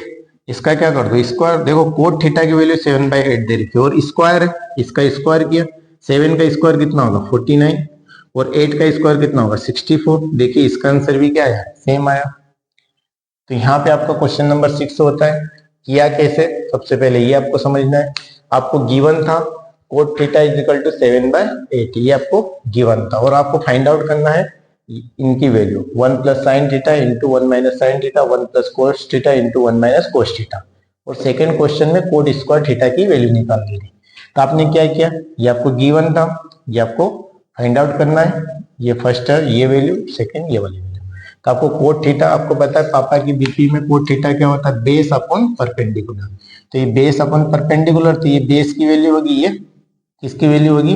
इसका क्या कर दो स्क्वायर, देखो कोट थीटा की वैल्यू 7/8 दे रखी है और स्क्वायर है, इसका स्क्वायर किया, 7 का स्क्वायर कितना होगा 49 और 8 का स्क्वायर कितना होगा 64। देखिए इसका आंसर भी क्या आया सेम आया। तो यहाँ पे आपका क्वेश्चन नंबर 6 होता है किया कैसे, सबसे पहले ये आपको समझना है, आपको गिवन था cot theta is equal to 7/8, ये आपको गिवन था और आपको फाइंड आउट करना है इनकी value 1 plus sine theta into 1 minus sine theta, 1 plus cos theta into 1 minus cos theta, और सेकेंड क्वेश्चन में कोट स्क्वायर थीटा की वैल्यू निकालनी थी। तो आपने क्या किया, ये आपको गिवन था, ये आपको फाइंड आउट करना है, ये फर्स्ट है ये वैल्यू, सेकेंड ये वाली वैल्यू। तो आपको कोट थीटा आपको पता है पापा की बीपी में कोट थीटा क्या होता है बेस अपॉन परपेंडिकुलर, तो ये बेस अपॉन परपेंडिकुलर, तो ये बेस की वैल्यू होगी, ये किसकी वैल्यू होगी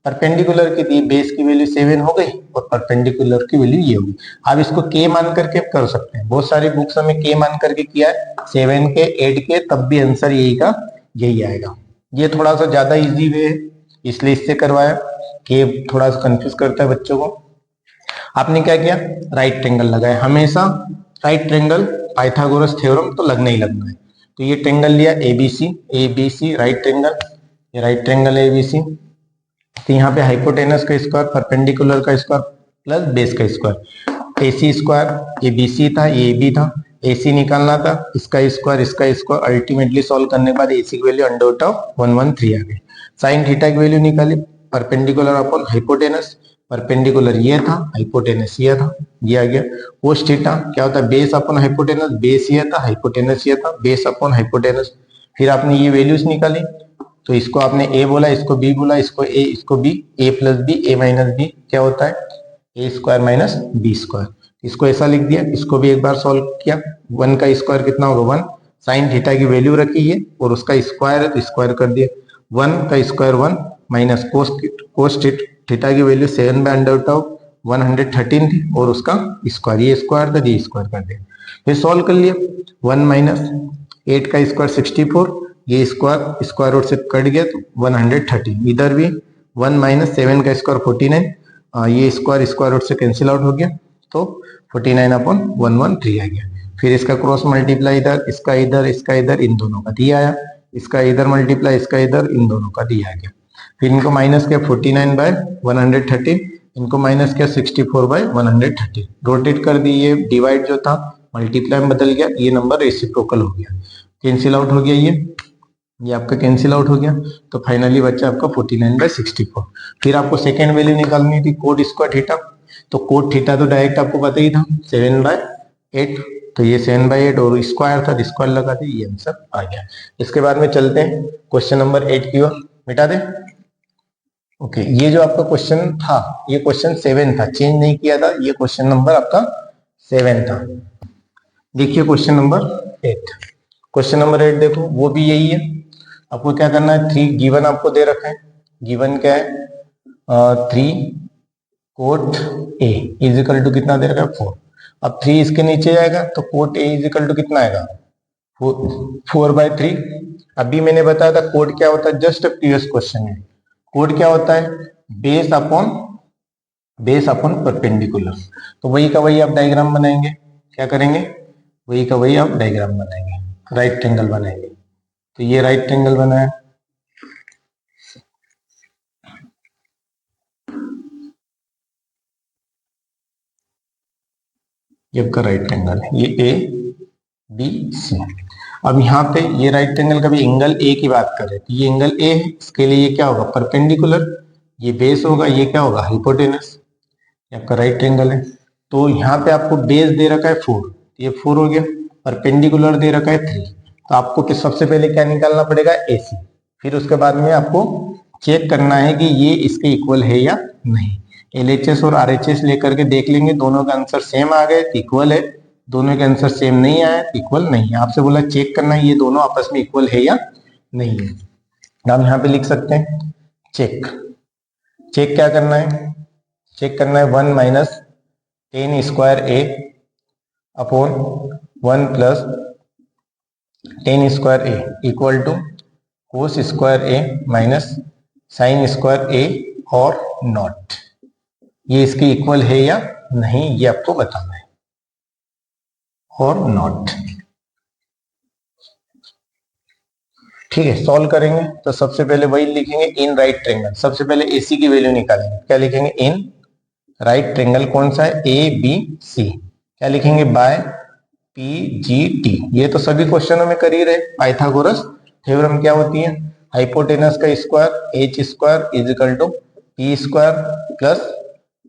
परपेंडिकुलर की, थी बेस की वैल्यू 7 हो गई और परपेंडिकुलर की वैल्यू ये होगी। आप इसको के मान करके कर सकते हैं, बहुत सारी बुक्स में के मान करके किया है 7 के 8 के, तब भी आंसर यही का यही आएगा। ये थोड़ा सा ज्यादा इजी वे है इसलिए इससे करवाया, के थोड़ा सा कंफ्यूज करता है बच्चों को। आपने क्या किया राइट ट्रायंगल लगाया, हमेशा राइट ट्रायंगल पाइथागोरस थ्योरम तो लगना ही लगना है। तो ये ट्रायंगल लिया एबीसी राइट ट्रायंगल, ये राइट ट्रायंगल एबीसी, तो यहाँ पे हाइपोटेनस का स्क्वायर परपेंडिकुलर का स्क्वायर प्लस बेस का स्क्वायर, एसी स्क्वायर, ये बीसी था ये बी था, एसी निकालना था, इसका स्क्वायर अल्टीमेटली सॉल्व करने के बाद एसी की वैल्यू अंडर रूट ऑफ 113 आ गई। साइन थीटा की वैल्यू निकाली परपेंडिकुलर अपॉन हाइपोटेनस, परपेंडिकुलर ये था हाइपोटेनस ये था, ये आ गया। कोस थीटा क्या होता है बेस अपॉन हाइपोटेनस, बेस ये था हाइपोटेनस ये था, बेस अपॉन हाइपोटेनस। फिर आपने ये वैल्यूज निकाली, तो इसको आपने ए बोला, इसको बी बोला, इसको ए इसको B, A plus B A minus B क्या होता है ए स्क्वायर माइनस बी स्क्वायर, इसको ऐसा लिख दिया। इसको भी एक बार सॉल्व किया, 1 का स्क्वायर कितना होगा 1, साइन थीटा की वैल्यू रखी है और उसका स्क्वायर है तो स्क्वायर कर दिया, 1 का स्क्वायर 1 माइनस कोस थीटा की वैल्यू 7/113 थी और उसका स्क्वायर, ये स्क्वायर था ये स्क्वायर कर दिया। फिर सॉल्व कर लिया, 1 माइनस 8 का स्क्वायर 64, ये स्क्वायर रूट से कट गया तो 113, इधर भी 1 माइनस 7 का स्क्वायर 49, ये स्क्वायर रूट से कैंसिल आउट हो गया तो 49 अपॉन 113 आ गया। फिर इसका क्रॉस मल्टीप्लाई इधर, इसका इधर इन दोनों का दिया आया, इसका इधर मल्टीप्लाई इसका इधर इन दोनों का दिया गया। फिर इनको माइनस किया 49/113, इनको माइनस किया 64/113, रोटेट कर दी, ये डिवाइड जो था मल्टीप्लाई में बदल गया, ये नंबर रेसिप्रोकल हो गया, कैंसिल आउट हो गया, ये आपका कैंसिल आउट हो गया। तो फाइनली बच्चा आपका 49/64। फिर आपको सेकेंड वैल्यू निकालनी थी कोट स्क्वायर थीटा, तो कोट थीटा तो डायरेक्ट आपको पता ही था 7/8 तो ये 7/8 और स्क्वायर था, स्क्वायर लगा दे, ये आंसर आ गया। इसके बाद में चलते हैं क्वेश्चन नंबर 8 की ओर। मिटा दे। ओके, ये जो आपका क्वेश्चन था, ये क्वेश्चन 7 था, चेंज नहीं किया था, ये क्वेश्चन नंबर आपका 7 था। देखिए क्वेश्चन नंबर 8। क्वेश्चन नंबर 8 देखो, वो भी यही है। आपको क्या करना है, 3 गिवन आपको दे रखा है। गिवन क्या है, 3 cot A is equal to कितना दे रखा है, 4। अब 3 इसके नीचे जाएगा तो cot A is equal to कितना आएगा, 4/3। अभी मैंने बताया था कोड क्या होता है, जस्ट प्रीवियस क्वेश्चन में कोड क्या होता है, बेस अपॉन परपेंडिकुलर। तो वही का वही आप डायग्राम बनाएंगे। क्या करेंगे, वही का वही आप डायग्राम बनाएंगे, राइट ट्रायंगल बनाएंगे। तो ये राइट ट्रायंगल बना है, ये आपका राइट ट्रायंगल है, ये ए बी सी। अब यहाँ पे ये राइट ट्रायंगल का भी एंगल ए की बात कर रहे हैं, तो ये एंगल ए है, इसके लिए ये क्या होगा, परपेंडिकुलर। ये बेस होगा, ये क्या होगा, हाइपोटेनस। ये आपका राइट ट्रायंगल है। तो यहाँ पे आपको बेस दे रखा है 4, ये 4 हो गया। परपेंडिकुलर दे रखा है 3, तो आपको सबसे पहले क्या निकालना पड़ेगा, AC। फिर उसके बाद में आपको चेक करना है कि ये इसके इक्वल है या नहीं। LHS और RHS लेकर के देख लेंगे, दोनों का आंसर सेम आ गए तो इक्वल है, दोनों के आंसर सेम नहीं आया तो इक्वल नहीं है। आपसे बोला चेक करना है ये दोनों आपस में इक्वल है या नहीं है। हम यहाँ पे लिख सकते हैं चेक। चेक क्या करना है, चेक करना है 1 minus 10 square A upon 1 plus 10 square A equal to cos square A minus sine square A और नॉट। ये इसके इक्वल है या नहीं ये आपको बताना है, और नॉट। ठीक है, सॉल्व करेंगे तो सबसे पहले वही लिखेंगे, इन राइट ट्रायंगल। सबसे पहले AC की वैल्यू निकालेंगे, क्या लिखेंगे, इन राइट ट्रायंगल कौन सा है, ABC। क्या लिखेंगे, बाय PGT। ये तो सभी क्वेश्चनों में कर ही रहे। पाइथागोरस थ्योरम क्या होती है, हाइपोटेनस का square H square is equal to P square plus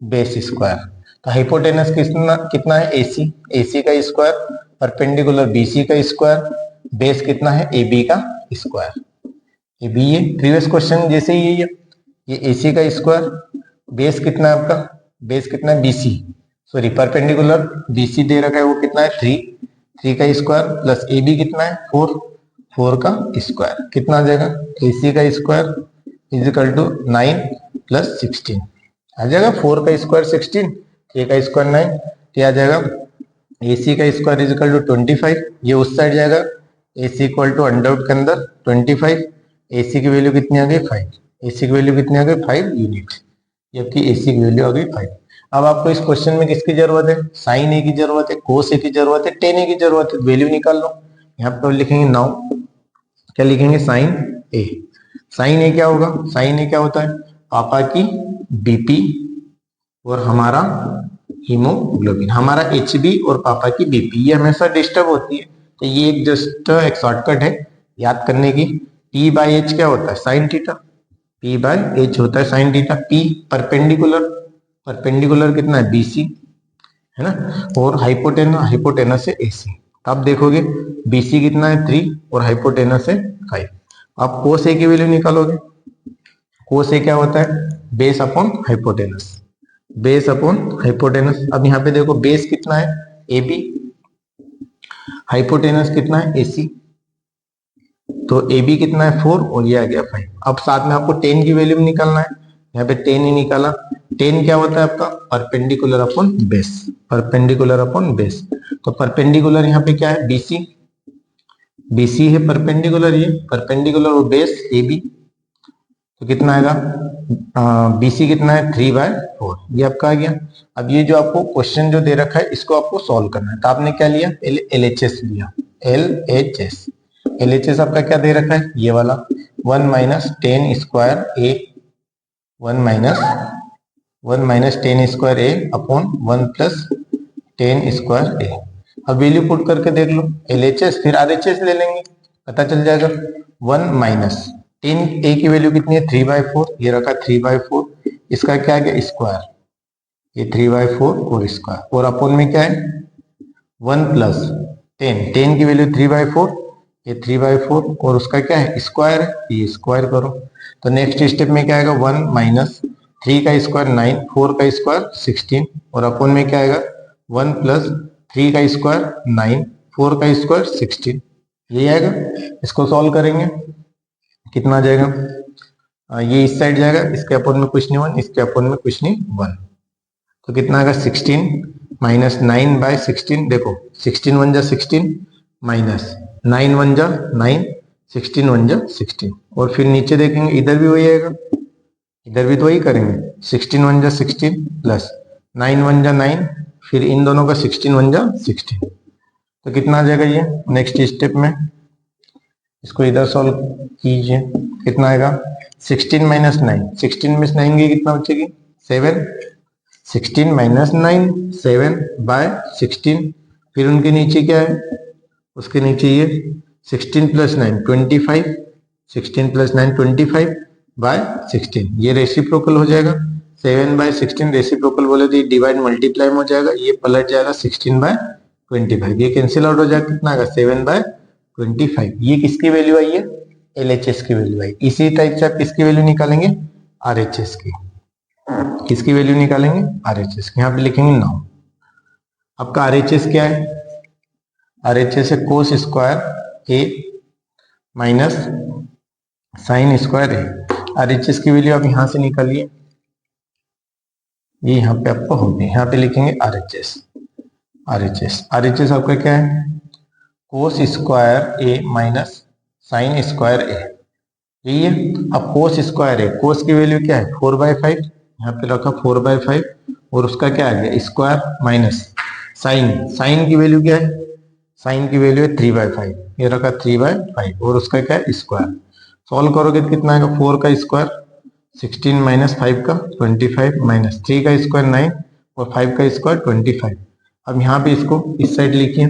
base square. तो हाइपोटेनस कितना है, AC का स्क्वायर, परपेंडिकुलर BC का स्क्वायर, बेस कितना है, AB का स्क्वायर। ये भी ये प्रीवियस क्वेश्चन जैसे ही है, ये AC का स्क्वायर, बेस कितना है आपका, बेस कितना है BC, सॉरी परपेंडिकुलर BC दे रखा है, वो कितना है 3 का स्क्वायर प्लस AB कितना है 4 का स्क्वायर, कितना आ जाएगा, AC का square is equal to 9 plus 16 आ जाएगा, 4 का स्क्वायर 16, 3 का स्क्वायर 9, तो आ जाएगा AC का स्क्वायर इज इक्वल टू 25। ये उस साइड जाएगा, AC इक्वल टू अंडर के अंदर 25, AC की वैल्यू कितनी आ गई 5, AC की वैल्यू कितनी आ गई 5 यूनिट, जबकि AC की वैल्यू आ गई 5। अब आपको इस क्वेश्चन में किसकी जरूरत है, साइन ए की जरूरत है, कोस ए की जरूरत है, टेन ए की जरूरत है, वैल्यू निकाल लो। यहाँ पर लिखेंगे नाउ, क्या लिखेंगे, साइन ए। साइन ए क्या होगा, साइन ए क्या होता है, पापा की BP और हमारा हीमोग्लोबिन, हमारा HB और पापा की BP, ये हमेशा डिस्टर्ब होती है, तो ये एक जस्ट एक शॉर्टकट है याद करने की। P/H क्या होता है, साइन थीटा, P/H होता है sine theta. P perpendicular, perpendicular कितना है BC है ना, और हाइपोटेनस से AC। आप देखोगे BC कितना है 3 और हाइपोटेनस है 5। आप कोस ए की वैल्यू निकालोगे, कोस ए क्या होता है, base upon hypotenuse, base upon hypotenuse. अब यहाँ पे देखो बेस कितना है AB, हाइपोटेनस कितना है AC, तो AB कितना है 4 और ये आ गया 5। अब साथ में आपको 10 की वैल्यू निकालना है, यहाँ पे 10 ही निकाला। 10 क्या होता है आपका, perpendicular upon base, perpendicular upon base. तो परपेंडिकुलर यहाँ पे क्या है BC, BC है परपेंडिकुलर, ये परपेंडिकुलर और बेस AB, तो कितना आएगा, BC कितना है 3/4, ये आपका आ गया। अब ये जो आपको क्वेश्चन जो दे रखा है इसको आपको सॉल्व करना है, तो आपने क्या लिया, LHS लिया, LHS आपका क्या दे रखा है, ये वाला 1 minus 10 square A, 1 minus 10 square A upon 1 plus 10 square ए। अब वैल्यू पुट करके देख लो, LHS फिर RHS ले लेंगे, पता चल जाएगा 1 माइनस 10 ए की वैल्यू कितनी है 3/4, ये रखा 3/4, इसका क्या आ गया स्क्वायर, ये 3/4 और स्क्वायर, और अपॉन में क्या है 1 प्लस 10 की वैल्यू 3/4, ये 3/4 और उसका क्या है स्क्वायर है, ये स्क्वायर करो। तो नेक्स्ट स्टेप में क्या आएगा 1 माइनस 3 का स्क्वायर 9, 4 का स्क्वायर 16 और अपन में क्या आएगा 1 प्लस 3 का स्क्वायर 9, 4 का स्क्वायर 16, यही आएगा। इसको सॉल्व करेंगे कितना आ जाएगा, ये इस साइड जाएगा, इसके अपन में कुछ नहीं 1, इसके अपन में कुछ नहीं 1, तो कितना आएगा 16 माइनस 9/16, देखो 16 1 जा 16 माइनस 9 1 जा 9, 16 1 जा 16 और फिर नीचे देखेंगे इधर भी वही आएगा, इधर भी तो वही करेंगे 16 1 जा 16 प्लस 9 1 जा 9, फिर इन दोनों का 16 1 जा 16, तो कितना आ जाएगा ये नेक्स्ट स्टेप में, इसको इधर सॉल्व कीजिए, कितना आएगा 16 माइनस 9, 16 में 9 की कितना बचेगी 7, 16 माइनस 9 7/16, फिर उनके नीचे क्या है, उसके नीचे ये 16 प्लस 9 25, 16 प्लस 9 25/16, ये रेसिप्रोकल हो जाएगा 7/16, रेसिप्रोकल बोले तो ये डिवाइड मल्टीप्लाई में हो जाएगा, ये पलट जाएगा 16/25, ये कैंसिल आउट हो जाएगा, कितना आएगा 7/25, ये किसकी वैल्यू आई है LHS की वैल्यू आई। इसी टाइप से आप किसकी वैल्यू निकालेंगे RHS की, किसकी वैल्यू निकालेंगे RHS की, यहाँ पे लिखेंगे 9। आपका RHS क्या है, RHS है cos square A minus sine square A। RHS की वैल्यू आप यहां से निकालिए, ये यहाँ पे आपको होगी, यहाँ पे लिखेंगे RHS आपका क्या है cos square A minus sine square A, यही है। अब कोस स्क्वायर है, कोस की वैल्यू क्या है 4/5, यहाँ पे रखा 4/5 और उसका क्या आ गया स्क्वायर माइनस साइन की वैल्यू क्या है, साइन की वैल्यू है 3/5, ये रखा 3/5 और उसका क्या है स्क्वायर, सॉल्व करोगे तो कितना आएगा 4 का स्क्वायर 16 माइनस 5 का 25 माइनस 3 का स्क्वायर 9 और 5 का स्क्वायर 25। अब यहाँ पे इसको इस साइड लिखिए,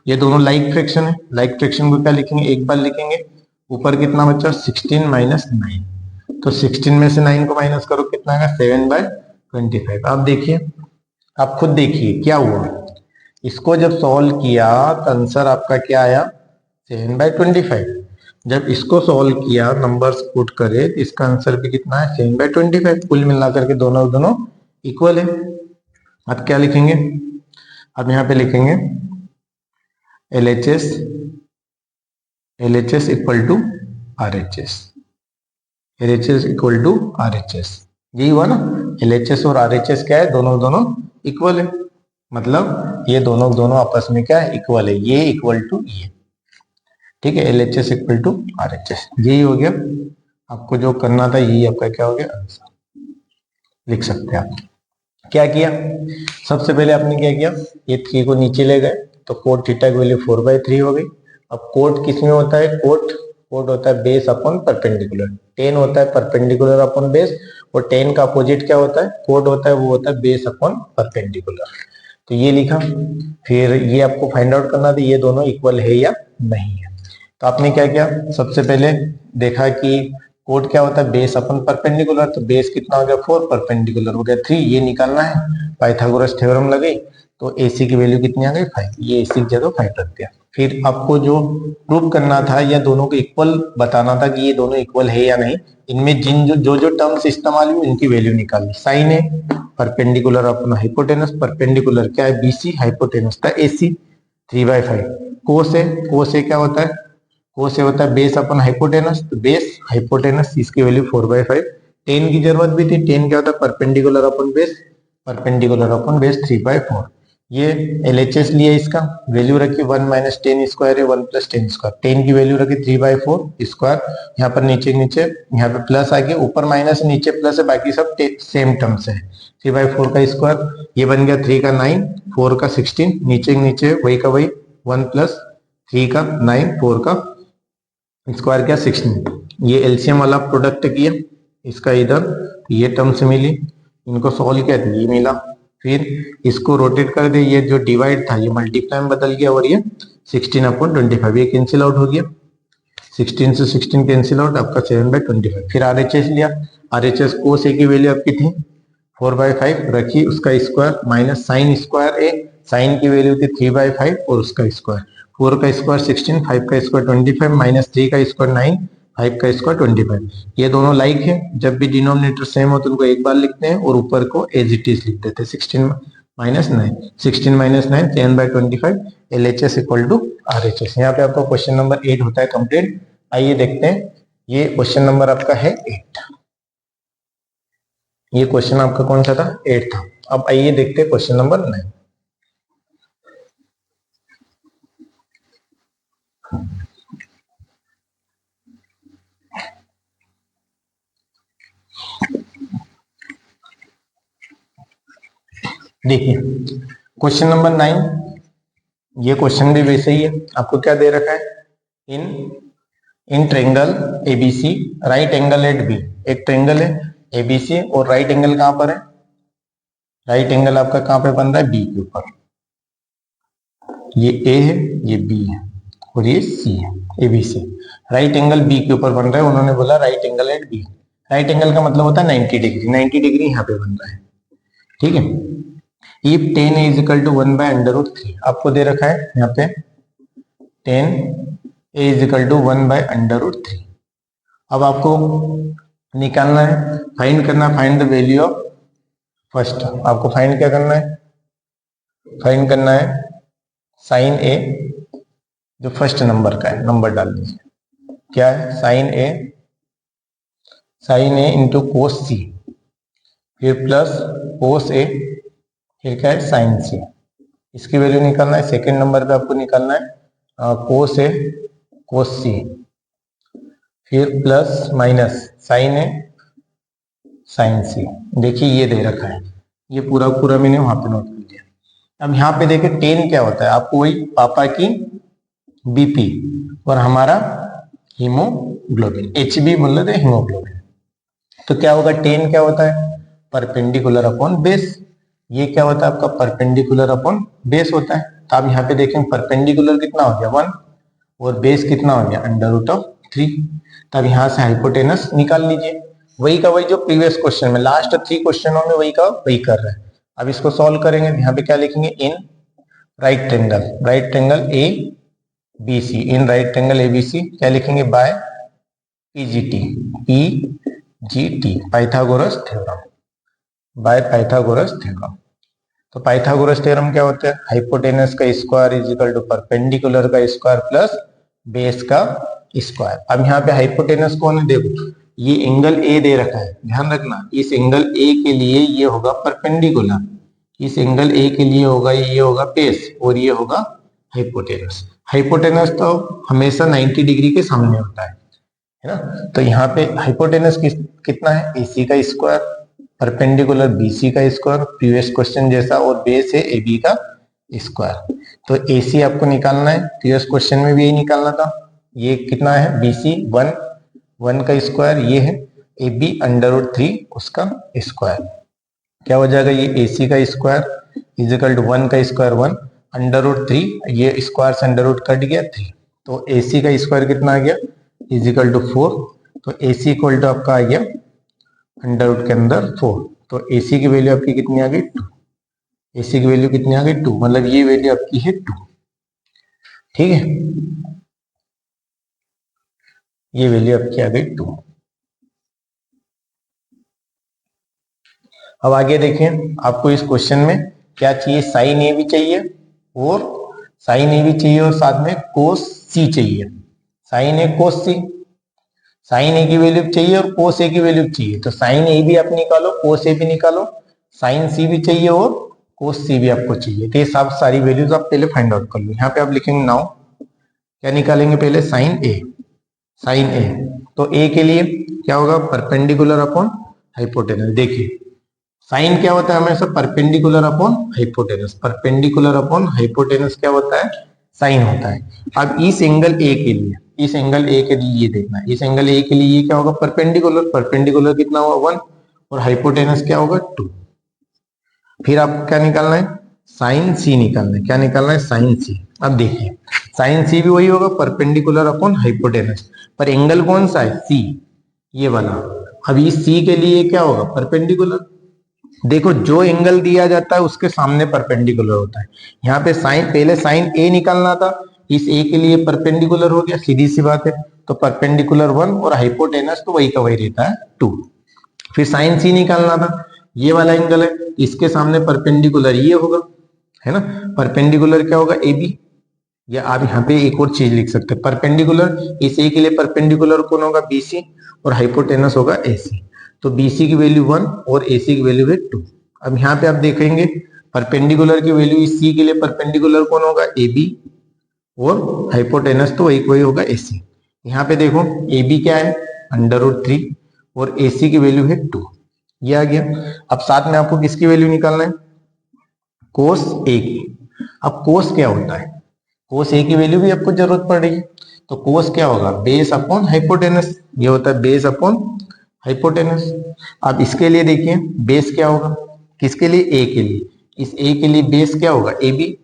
ये दोनों लाइक फ्रैक्शन है, लाइक फ्रैक्शन को क्या लिखेंगे एक बार लिखेंगे, ऊपर कितना बचा 16 माइनस 9, तो 16 में से 9 को माइनस करो कितना आएगा 7/25। आप देखिए, आप खुद देखिए क्या हुआ, इसको जब सॉल्व किया तो आंसर आपका क्या आया 7/25, जब इसको सॉल्व किया नंबर्स पुट करे तो इसका आंसर भी कितना है 7/25, कुल मिलाकर के दोनों इक्वल है। अब क्या लिखेंगे, अब यहाँ पे लिखेंगे LHS equal to RHS, LHS equal to RHS, यही हुआ ना, LHS और RHS क्या है दोनों इक्वल है, मतलब ये दोनों आपस में क्या है इक्वल है, ये इक्वल टू ये, ठीक है LHS इक्वल टू RHS, यही हो गया। आपको जो करना था यही आपका क्या हो गया आंसर, लिख सकते हैं आप। क्या किया, सबसे पहले आपने क्या किया, ये 3 को नीचे ले गए तो कोट थीटा की वैल्यू 4/3 हो गई। अब कोट किस में होता है, कोट होता है बेस अपॉन परपेंडिकुलर, टेन होता है परपेंडिकुलर अपॉन बेस, और टेन का अपोजिट क्या होता है कोट होता है, वो होता है बेस अपॉन परपेंडिकुलर, तो ये लिखा। फिर ये आपको फाइंड आउट करना था ये दोनों इक्वल है या नहीं है, तो आपने क्या किया, सबसे पहले देखा कि कोट क्या होता है बेस अपन परपेंडिकुलर, तो बेस कितना हो गया 4, परपेंडिकुलर हो गया 3, ये निकालना है, पाइथागोरस थ्योरम लगे तो AC की वैल्यू कितनी आ गई 5, ये AC की जगह 5 रख दिया। फिर आपको जो प्रूव करना था या दोनों को इक्वल बताना था कि ये दोनों इक्वल है या नहीं, इनमें जिन जो टर्म्स इस्तेमाल हुई इनकी वैल्यू निकालनी। साइन है परपेंडिकुलर अपना हाइपोटेनस, परपेंडिकुलर क्या है BC, हाइपोटेनस था AC 3/5। कोस है क्या होता है, कोस होता है बेस अपन हाइपोटेनस, तो बेस हाइपोटेनस इसकी वैल्यू 4/5। टेन की जरूरत भी थी, टेन क्या होता है perpendicular upon base, perpendicular upon base 3/4। ये LHS लिया, इसका वैल्यू रखी 1 माइनस 10 स्क्वायर है 1 प्लस 10 स्क्वायर, 10 की वैल्यू रखी 3/4 स्क्वायर, यहाँ पर नीचे यहाँ पे प्लस आ गया, ऊपर माइनस नीचे प्लस है, बाकी सब सेम टर्म्स है। 3/4 का स्क्वायर ये बन गया 3 का 9, 4 का 16, नीचे वही का वही 1 प्लस 3 का 9, 4 का स्क्वायर क्या 16, ये एलसीएम वाला प्रोडक्ट किया, इसका इधर ये टर्म्स मिली, इनको सॉल्व किया तो ये मिला, फिर इसको रोटेट कर दे, ये जो डिवाइड था ये मल्टीप्लाई में बदल गया और ये 16/25 ये कैंसिल आउट हो गया, 16 से 16 कैंसिल आउट, आपका 7/25। फिर RHS लिया, RHS कोस A की वैल्यू आपकी थी 4/5 रखी, उसका square minus sine square A, sine की वैल्यू थी 3/5 और उसका स्क्वायर, 4 का स्क्वायर 16, 5 का स्क्वायर 25 माइनस 3 का स्क्वायर 9, 5 का स्क्वायर 25। ये दोनों लाइक है, जब भी डिनोमिनेटर सेम हो तो उनको एक बार लिखते हैं और ऊपर को एज इट इज लिख देते हैं। 16 minus 9, 16 minus 9 10/25, LHS equal to RHS। यहाँ पे आपका क्वेश्चन नंबर 8 होता है कंप्लीट। आइए देखते हैं, ये क्वेश्चन नंबर आपका है 8। ये क्वेश्चन आपका कौन सा था? 8 था। अब आइए देखते हैं क्वेश्चन नंबर 9। देखिए क्वेश्चन नंबर 9, ये क्वेश्चन भी वैसे ही है। आपको क्या दे रखा है? In triangle ABC right angle at B. एक ट्रेंगल है ABC और राइट एंगल कहां पर है? राइट एंगल आपका कहां पे बन रहा है? बी के ऊपर। ये A है, ये B है और ये C है, ABC। राइट एंगल B के ऊपर बन रहा है, उन्होंने बोला right angle at B। Right angle का मतलब होता है 90 डिग्री, 90 डिग्री यहाँ पे बन रहा है, ठीक है। इफ 10 इज इक्वल टू 1/√3, आपको दे रखा है यहाँ पे 10 इज इक्वल टू 1/√3। अब आपको निकालना है, फाइंड करना, find the value of first. आपको फाइंड क्या करना है? फाइंड करना है साइन A, जो फर्स्ट नंबर का है, नंबर डाल दीजिए। क्या है? Sine A into cos C, फिर प्लस कोस A, फिर क्या है? Sine C। इसकी वैल्यू निकालना है। सेकेंड नंबर पे आपको निकालना है कोस A कोस C, फिर plus minus sine A sine C। देखिए ये दे रखा है, ये पूरा पूरा मैंने वहां पे नोट कर लिया। अब यहाँ पे देखिए 10 क्या होता है? आपको वही पापा की BP और हमारा हीमोग्लोबिन, HB मतलब हीमोग्लोबिन। तो क्या होगा? 10 क्या होता है? Perpendicular upon base. ये क्या होता है आपका? परपेंडिकुलर अपॉन बेस होता है। तो आप यहाँ पे देखेंगे परपेंडिकुलर कितना हो गया? 1 और बेस कितना हो गया? √3। तब यहाँ से हाइपोटेनस निकाल लीजिए। वही का वही जो प्रीवियस क्वेश्चन में, लास्ट 3 क्वेश्चनों में वही का वही कर रहे हैं। अब इसको सॉल्व करेंगे, यहाँ पे क्या लिखेंगे? In right triangle ABC, in right triangle ABC क्या लिखेंगे? By PGT, Pythagoras theorem, by Pythagoras theorem. तो पाइथागोरस थ्योरम क्या होता है? हाइपोटेनस का square is equal to perpendicular का स्क्वायर प्लस बेस का स्क्वायर। अब यहाँ पे हाइपोटेनस कौन है? देखो ये एंगल A दे रखा है, ध्यान रखना। इस एंगल A के लिए ये होगा परपेंडिकुलर, इस एंगल A के लिए होगा ये होगा बेस और ये होगा हाइपोटेनस। हाइपोटेनस तो हमेशा 90 डिग्री के सामने होता है ना। तो यहाँ पे हाइपोटेनस कितना है? AC का स्क्वायर, परपेंडिकुलर BC का स्क्वायर, प्रीवियस क्वेश्चन जैसा, और बेस है AB का स्क्वायर। तो AC आपको निकालना है, प्रीवियस क्वेश्चन में भी यही निकालना था। ये कितना है? BC 1 का स्क्वायर, ये है AB √3 उसका स्क्वायर। क्या हो जाएगा? ये AC का स्क्वायर इज इक्वल टू 1 का स्क्वायर 1 √3, ये स्क्वायर से अंडर कट गया 3, तो AC का स्क्वायर कितना आ गया? Is equal to 4। तो AC इक्वल टू आपका आ गया अंडर के अंदर 4। तो AC की वैल्यू आपकी कितनी आ गई? 2। AC की वैल्यू कितनी आ गई? 2, मतलब ये वैल्यू आपकी है 2, ठीक है। ये वैल्यू आपकी आ गई 2। अब आगे देखें, आपको इस क्वेश्चन में क्या चाहिए? साइन A भी चाहिए और साइन A भी चाहिए और साथ में कोस C चाहिए। Sine A cos C, sine A की वैल्यू चाहिए और कोस A की वैल्यू चाहिए। तो साइन A भी आप निकालो, कोस A भी निकालो, साइन C भी चाहिए और कोस C भी आपको चाहिए। तो ये सब सारी वैल्यूज आप पहले फाइंड आउट कर लो। यहाँ पे आप लिखेंगे नाउ, क्या निकालेंगे? पहले साइन A, साइन A। तो A के लिए क्या होगा? Perpendicular upon hypotenuse. देखिए साइन क्या होता है? हमेशा perpendicular upon hypotenuse. Perpendicular upon hypotenuse क्या होता है? साइन होता है। अब इस एंगल A के लिए, इस एंगल A के लिए ये देखना है, इस एंगल A के लिए ये क्या होगा? परपेंडिकुलर। परपेंडिकुलर कितना होगा? 1 और हाइपोटेनस क्या होगा? 2। फिर आपको क्या निकालना है? साइन C निकालना है। क्या निकालना है? Sine C। अब देखिए साइन C भी वही होगा, परपेंडिकुलर अपॉन हाइपोटेनस, पर एंगल कौन सा है? C, ये वाला। अब इस C के लिए क्या होगा? परपेंडिकुलर, देखो जो एंगल दिया जाता है उसके सामने परपेंडिकुलर होता है। यहाँ पे साइन, पहले साइन ए निकालना था, इस ए के लिए परपेंडिकुलर हो गया, सीधी सी बात है। तो परपेंडिकुलर 1 और हाइपोटेनस तो वही का वही रहता है 2। फिर साइन सी निकालना था, ये वाला एंगल है, इसके सामने परपेंडिकुलर ये होगा, है ना। परपेंडिकुलर क्या होगा, ए बी। या आप यहाँ पे एक और चीज लिख सकते हैं, परपेंडिकुलर इस ए के लिए परपेंडिकुलर कौन होगा, बीसी, और हाइपोटेनस होगा एसी। तो बीसी की वैल्यू 1 और एसी की वैल्यू है 2। अब यहाँ पे आप देखेंगे परपेंडिकुलर की वैल्यू इस सी के लिए परपेंडिकुलर कौन होगा, ए बी, और हाइपोटेनस तो एक वही होगा एसी। यहाँ पे देखो ए बी क्या है, √3, और एसी की वैल्यू है 2। ये आ गया। अब साथ में आपको किसकी वैल्यू निकालना है, कोस ए की। अब कोस क्या होता है, कोस ए की वैल्यू भी आपको जरूरत पड़ रही है। तो कोस क्या होगा, बेस अपॉन हाइपोटेनस, ये होता है बेस अपॉन हाइपोटेनस। अब इसके लिए देखिए बेस क्या होगा, किसके लिए, ए के लिए, इस ए के लिए बेस क्या होगा, ए बी,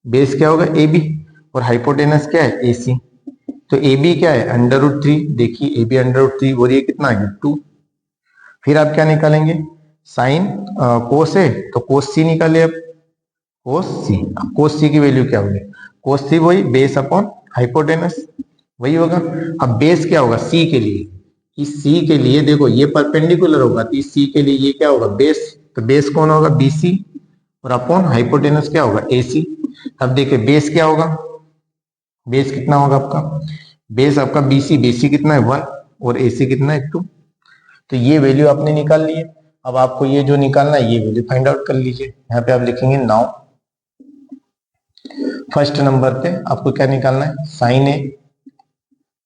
बेस क्या होगा ए बी, और हाइपोटेनस क्या है, ए सी। तो ए बी क्या है, √3, देखिए ए बी √3, और ये कितना आ गया 2। फिर आप क्या निकालेंगे, साइन कोस है तो कोस सी निकाले। अब कोस सी, अब कोस सी की वैल्यू क्या होगी, कोस सी वही बेस अपॉन हाइपोटेनस, वही होगा। अब बेस क्या होगा सी के लिए, इस सी के लिए देखो ये परपेंडिकुलर होगा, तो इस सी के लिए ये क्या होगा, बेस। तो बेस कौन होगा, बीसी, और अपॉन हाइपोटेनस क्या होगा, एसी। अब देखिए बेस क्या होगा, बेस कितना होगा आपका, बेस आपका बीसी, बीसी कितना है 1, और एसी कितना है 2। तो ये वैल्यू आपने निकाल ली है। अब आपको ये जो निकालना है ये वैल्यू फाइंड आउट कर लीजिए। यहाँ पे आप लिखेंगे नाउ, फर्स्ट नंबर पे आपको क्या निकालना है, साइन ए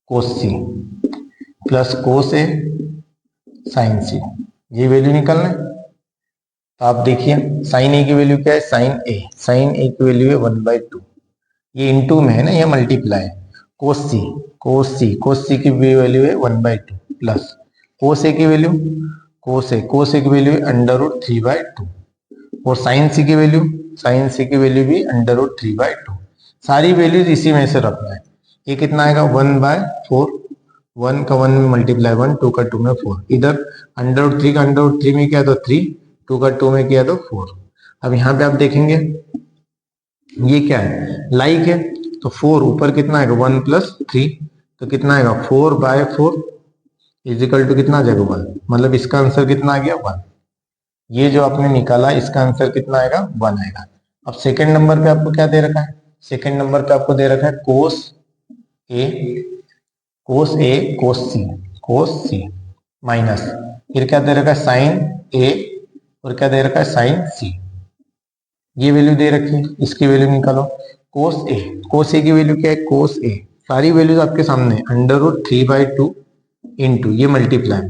कोस सी प्लस कोस ए साइन सी, ये वैल्यू निकालना है। तो आप देखिए साइन ए की वैल्यू क्या है, साइन ए, साइन ए की वैल्यू है 1/2, ये इनटू में है ना, ये मल्टीप्लाई। कोस सी, कोस सी, कोस सी की वैल्यू है 1/2 प्लस कोस ए की वैल्यू, कोस ए, कोस ए की वैल्यू है √3/2, और साइन सी की वैल्यू, साइन सी की वैल्यू भी √3/2। सारी वैल्यूज इसी में से रखना है। ये कितना आएगा 1/4, 1 का 1 में मल्टीप्लाई 1, 2 का 2 में 4, इधर √3 का √3 में किया तो 3, 2 का 2 में किया तो 4। अब यहाँ पे आप देखेंगे ये क्या है, लाइक है, तो 4 ऊपर कितना आएगा 1 + 3, तो कितना आएगा 4/4 इजिकल टू कितना आ जाएगा 1, मतलब इसका आंसर कितना आ गया 1। ये जो आपने निकाला इसका आंसर कितना आएगा 1 आएगा। अब सेकंड नंबर पे आपको क्या दे रखा है, सेकंड नंबर पे आपको दे रखा है कोस ए, कोस ए कोस सी, कोस सी माइनस, फिर क्या दे रखा है साइन ए, और क्या दे रखा है साइन सी। ये वैल्यू दे रखी है, इसकी वैल्यू निकालो। कोस ए, कोस ए की वैल्यू क्या है, कोस ए, सारी वैल्यूज आपके सामने, √3/2 इंटू ये मल्टीप्लाई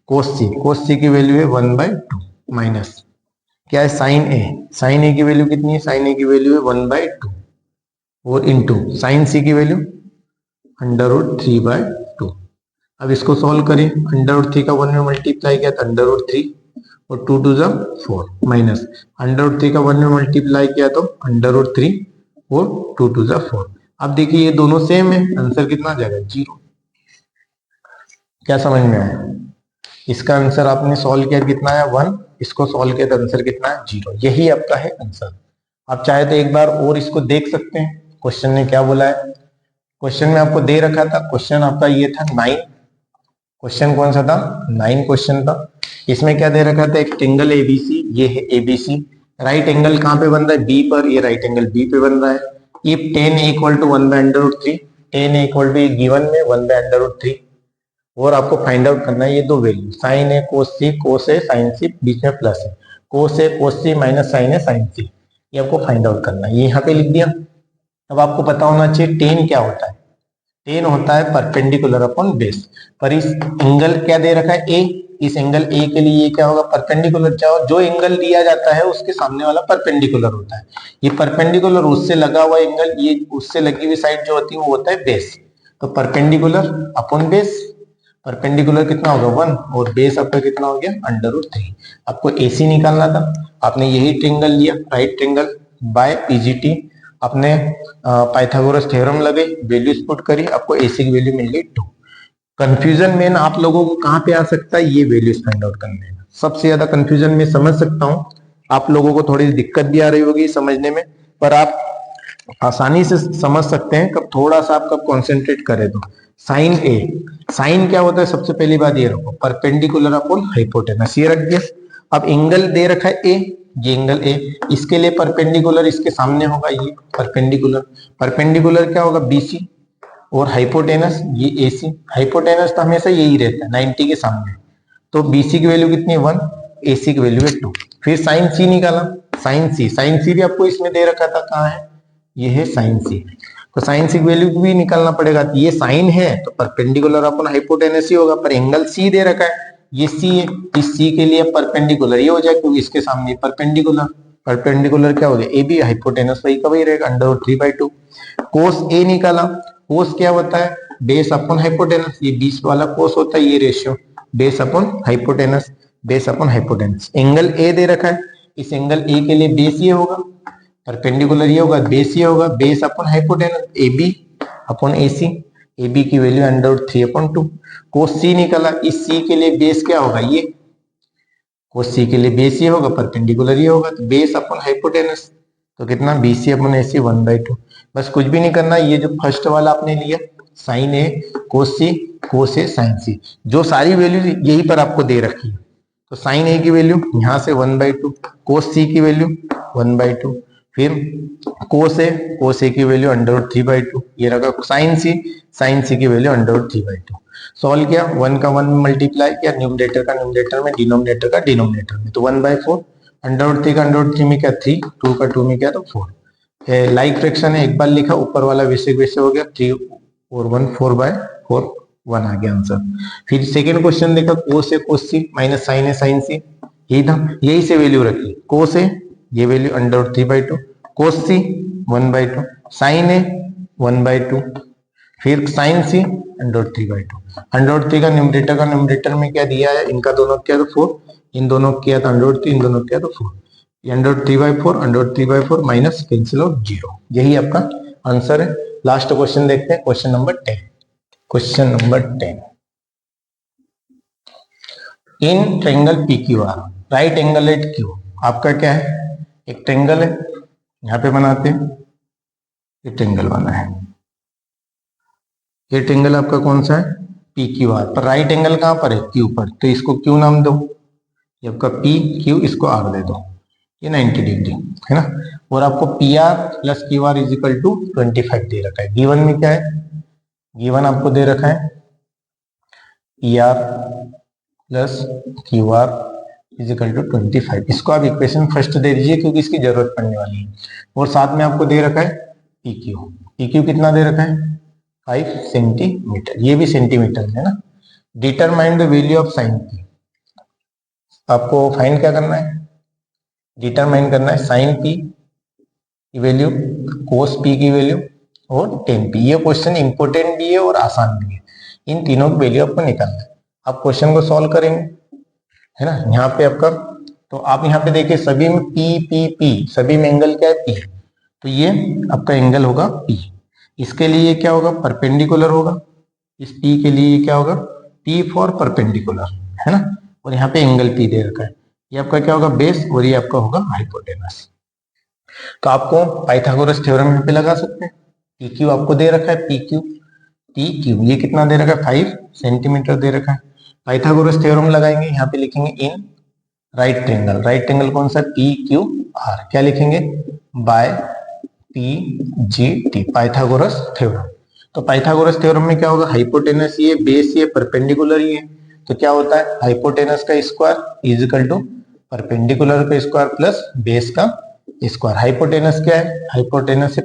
कोस सी, कोस सी की वैल्यू है 1/2 माइनस क्या है साइन ए, साइन ए की वैल्यू कितनी है, साइन ए की वैल्यू है 1/2, और इंटू साइन सी की वैल्यू √3/2। अब इसको सॉल्व करें, √3 का 1 में मल्टीप्लाई किया तो √3, और 2 2 4 माइनस √3 का 1 में मल्टीप्लाई किया तो √3, और 2 2 4। अब देखिए ये दोनों सेम है, आंसर कितना आ जाएगा 0। क्या समझ में आया, इसका आंसर आपने सॉल्व किया कितना है 1, इसको सॉल्व किया तो आंसर कितना है 0। यही आपका है आंसर। आप चाहे तो एक बार और इसको देख सकते हैं, क्वेश्चन ने क्या बोला है। क्वेश्चन में आपको दे रखा था, क्वेश्चन आपका ये था 9, क्वेश्चन कौन सा था 9 क्वेश्चन था। इसमें क्या दे रखा था, एक ट्रायंगल एबीसी, ये है एबीसी, राइट एंगल कहाँ पे बन रहा है, बी पर, ये राइट एंगल बी पे बन रहा है। ये tan = 1/√3, tan = गिवन में 1/√3, और आपको फाइंड आउट करना है ये दो वैल्यू, साइन ए कोस सी, कोस ए साइन सी, बीच में प्लस है, कोस ए कोस सी माइनस साइन ए साइन सी, ये आपको फाइंड आउट करना है। ये यहाँ पे लिख दिया। अब आपको पता होना चाहिए टेन क्या होता है, टेन होता है परपेंडिकुलर अपॉन बेस। पर इस एंगल क्या दे रखा है ए, इस एंगल ए के लिए ये क्या होगा परपेंडिकुलर, चाहे जो एंगल दिया जाता है उसके सामने वाला परपेंडिकुलर होता है। ये परपेंडिकुलर उससे लगा हुआ एंगल, ये उससे लगी हुई साइड जो होती है वो होता है बेस। तो परपेंडिकुलर अपॉन बेस, परपेंडिकुलर कितना होगा 1, और बेस आपका कितना हो गया √3। आपको एसी निकालना था, आपने यही ट्रायंगल लिया, राइट ट्रायंगल बाय पीजीटी, आपने पाइथागोरस थ्योरम लगे, वैल्यूज पुट करी, आपको एसी की वैल्यू मिल गई 2। कंफ्यूजन मेन आप लोगों को कहाँ पे आ सकता है, ये वैल्यूज फाइंड आउट करने में। सबसे ज्यादा कंफ्यूजन में समझ सकता हूं, आप लोगों को थोड़ी दिक्कत भी आ रही होगी समझने में, पर आप आसानी से समझ सकते हैं कब थोड़ा सा आप कब कॉन्सेंट्रेट करें तो। साइन ए, साइन क्या होता है, सबसे पहली बात ये रखो, परपेंडिकुलर अपॉन हाइपोटेनस, ये रख दिया। अब एंगल दे रखा है ए, ये एंगल ए, इसके लिए परपेंडिकुलर इसके सामने होगा ये परपेंडिकुलर, परपेंडिकुलर क्या होगा बीसी, और हाइपोटेनस ये एसी, हाइपोटेनस तो हमेशा यही रहता है 90 के सामने, तो बीसी की वैल्यू कितनी है 1, एसी की वैल्यू है 2। फिर साइन सी निकाला, साइन सी, साइन सी भी आपको इसमें दे रखा था, कहाँ है, ये है साइन सी, तो साइन सी की वैल्यू भी निकालना पड़ेगा। ये साइन है तो परपेंडिकुलर अपन हाइपोटेनस ही होगा, पर एंगल सी दे रखा है, ये सी है, इस सी के लिए परपेंडिकुलर ये हो जाए क्योंकि इसके सामने परपेंडिकुलर, परपेंडिकुलर क्या हो गया ए बी, हाइपोटेनस वही का वही रहेगा √3/2। कोस ए निकाला, कोस क्या होता है, बेस अपॉन हाइपोटेनस, ये 20 वाला कोस होता है, ये ratio base upon hypotenuse, base upon hypotenuse. Angle A दे रखा है, इस एंगल ए के लिए बेस ये होगा, परपेंडिकुलर ये होगा, बेस ये होगा, base upon hypotenuse A B upon A C, A B की वैल्यू √3/2। कोस सी निकाला, इस सी के लिए बेस क्या होगा, ये कोस सी के लिए बेस ये होगा, परपेंडिकुलर ये होगा, तो बेस अपॉन हाइपोटेनस, तो कितना BC अपॉन AC 1/2। बस कुछ भी नहीं करना, ये जो फर्स्ट वाला आपने लिया साइन ए कोस सी, कोस ए साइन सी, जो सारी वैल्यू यही पर आपको दे रखी है, तो साइन ए की वैल्यू यहाँ से 1/2, कोस सी की वैल्यू 1/2, फिर कोस ए की वैल्यू √3/2, ये रखा साइन सी की वैल्यू √3/2। सॉल्व किया, 1 का 1 मल्टीप्लाई किया, न्यूमरेटर का न्यूमरेटर में, डिनोमिनेटर का डिनोमिनेटर में, तो 1/4, √3 का √3 में क्या 3, 2 का 2 में क्या तो 4। लाइक फ्रैक्शन है, एक बार लिखा, ऊपर वाला वैसे वैसे हो गया, 3 और 1 4/4 1 आ गया आंसर। फिर सेकेंड क्वेश्चन देखा, कोस ए कोस सी माइनस साइन ए साइन सी, यही था, यही से वैल्यू रखी, कोस ए ये वैल्यू √3/2, कोस सी 1/2, साइन ए 1/2, फिर साइन सी √3/2। √3 का न्यूमरेटर में क्या दिया है, इनका दोनों किया तो 4, इन दोनों किया तो √3, इन दोनों किया तो 4, √3/4 माइनस कैंसिल आउट 0, यही आपका आंसर है। लास्ट क्वेश्चन देखते हैं, question number 10। Question number 10, in triangle PQR right angle at Q, आपका क्या है, एक ट्रायंगल है, यहाँ पे बनाते हैं, ये ट्रायंगल बना है, ये ट्रायंगल आपका कौन सा है PQR, पर राइट एंगल कहां पर है Q पर, तो इसको Q नाम दो, ये आपका PQ, इसको R दे दो, ये 90 डिग्री है ना, और आपको PR plus QR is equal to 25 दे रखा है। गिवन में क्या है, गिवन आपको दे रखा है PR plus QR is equal to 25, इसको आप इक्वेशन फर्स्ट दे दीजिए क्योंकि इसकी जरूरत पड़ने वाली है, और साथ में आपको दे रखा है PQ कितना दे रखा है 5 सेंटीमीटर, ये भी सेंटीमीटर है ना। Determine the value of sine P, आपको फाइंड क्या करना है, डिटरमाइन करना है साइन P की वैल्यू, कोस P की वैल्यू और tan P। ये क्वेश्चन इंपोर्टेंट भी है और आसान भी है, इन तीनों की वैल्यू आपको निकालना है। आप क्वेश्चन को सॉल्व करेंगे है ना, यहाँ पे आपका, तो आप यहाँ पे देखिए सभी में P सभी में एंगल क्या है P, तो ये आपका एंगल होगा P, इसके लिए क्या होगा परपेंडिकुलर होगा, इस P के लिए क्या होगा P फॉर परपेंडिकुलर है ना, और यहाँ पे एंगल P दे रखा है, ये आपका क्या होगा बेस और ये आपका होगा हाइपोटेनस। तो आपको पाइथागोरस थ्योरम यहाँ पे लगा सकते हैं, PQ आपको दे रखा है PQ ये कितना दे रखा है 5 सेंटीमीटर दे रखा है। पाइथागोरस थ्योरम लगाएंगे, यहाँ पे लिखेंगे इन राइट ट्रायंगल कौन सा PQR, क्या लिखेंगे बाय PGT, पाइथागोरस थ्योरम। तो पाइथागोरस थ्योरम में क्या होगा, हाइपोटेनस ये, बेस ये, परपेंडिकुलर ये, तो क्या होता है हाइपोटेनस का square is equal to perpendicular का स्क्वायर प्लस बेस का स्क्वायर। हाइपोटेनस क्या है, हाइपोटेनस है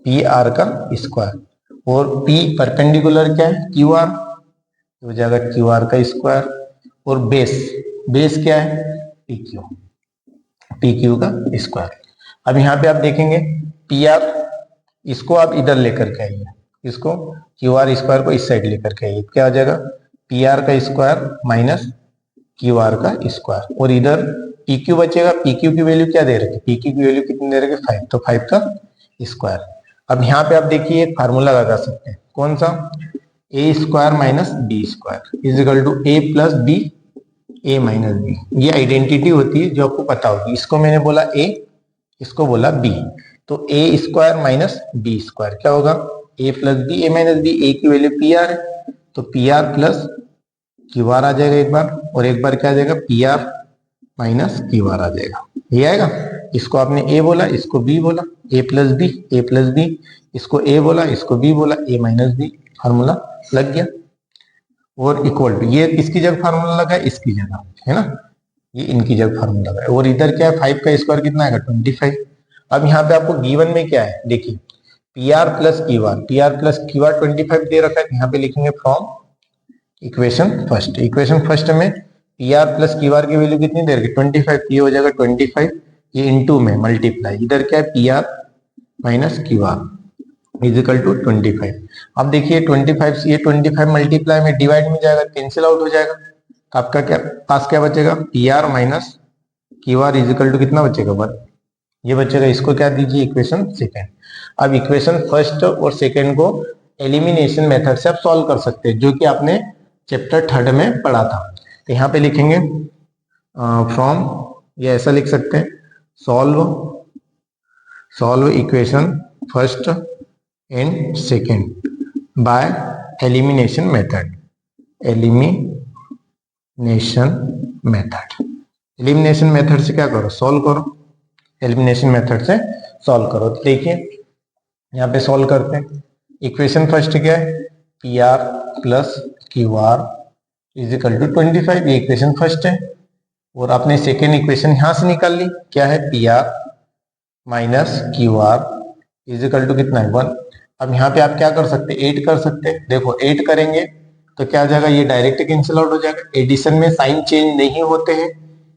PR का स्क्वायर, और P परपेंडिकुलर क्या है QR, हो जाएगा QR का स्क्वायर, और बेस क्या है PQ का स्क्वायर। अब यहाँ पे आप देखेंगे PR, इसको आप इधर लेकर के आइए, इसको QR स्क्वायर को इस साइड लेकर के आइए, क्या हो जाएगा PR का स्क्वायर माइनस QR का स्क्वायर, और इधर PQ बचेगा, PQ की वैल्यू क्या दे रखी है, PQ की वैल्यू कितनी दे रखी है 5, तो 5 का स्क्वायर। अब यहाँ पे आप देखिए एक फार्मूला लगा सकते हैं, कौन सा A square minus B square is equal to A plus B A minus B, ये आइडेंटिटी होती है जो आपको पता होगी। इसको मैंने बोला ए, इसको बोला बी, तो A square minus B square क्या होगा, A plus B, A minus B, A की वैल्यू पी आर है, तो P R plus Q R आ जाएगा एक बार, और एक बार क्या आ जाएगा, P R minus Q R आ जाएगा, ये आएगा। इसको आपने ए बोला, इसको बी बोला, ए प्लस बी, ए प्लस बी, इसको ए बोला, इसको बी बोला, ए माइनस बी, फार्मूला लग गया। और इक्वल टू, ये किसकी जगह फार्मूला लगा है, इसकी जगह, है ना, ये इनकी जगह फार्मूला लगा है। और इधर क्या है, 5 का स्क्वायर कितना आएगा, 25। अब यहाँ पे आपको गिवन में क्या है, देखिए P R plus Q R, P R plus Q R 25 दे रखा है, यहाँ पे लिखेंगे from equation first. Equation first में P R plus Q R की वैल्यू कितनी दे रखी, 25, ये हो जाएगा 25, ये इनटू में मल्टीप्लाई, इधर क्या है P R minus Q R is equal to 25। अब देखिए 25 से ये 25 मल्टीप्लाई में डिवाइड में जाएगा, कैंसिल आउट हो जाएगा, तो आपका क्या पास क्या बचेगा, P R minus Q R is equal to कितना बचेगा, 1, ये बचेगा। इसको क्या दीजिए, इक्वेशन सेकेंड। अब इक्वेशन फर्स्ट और सेकेंड को एलिमिनेशन मेथड से आप सॉल्व कर सकते हैं, जो कि आपने चैप्टर 3 में पढ़ा था। तो यहाँ पे लिखेंगे फ्रॉम, ये ऐसा लिख सकते हैं, solve equation first and second by elimination method, elimination method से क्या करो, सॉल्व करो, एलिमिनेशन मेथड से सॉल्व करो। तो देखिए यहाँ पे सॉल्व करते हैं। इक्वेशन फर्स्ट क्या है, P R plus Q R is equal to 25, ये इक्वेशन फर्स्ट है। और आपने सेकेंड इक्वेशन यहां से निकाल ली, क्या है, P R minus Q R is equal to कितना है, 1। अब यहाँ पे आप क्या कर सकते हैं, 8 कर सकते हैं। देखो 8 करेंगे तो क्या आ जाएगा, ये डायरेक्ट कैंसिल आउट हो जाएगा। एडिशन में साइन चेंज नहीं होते हैं,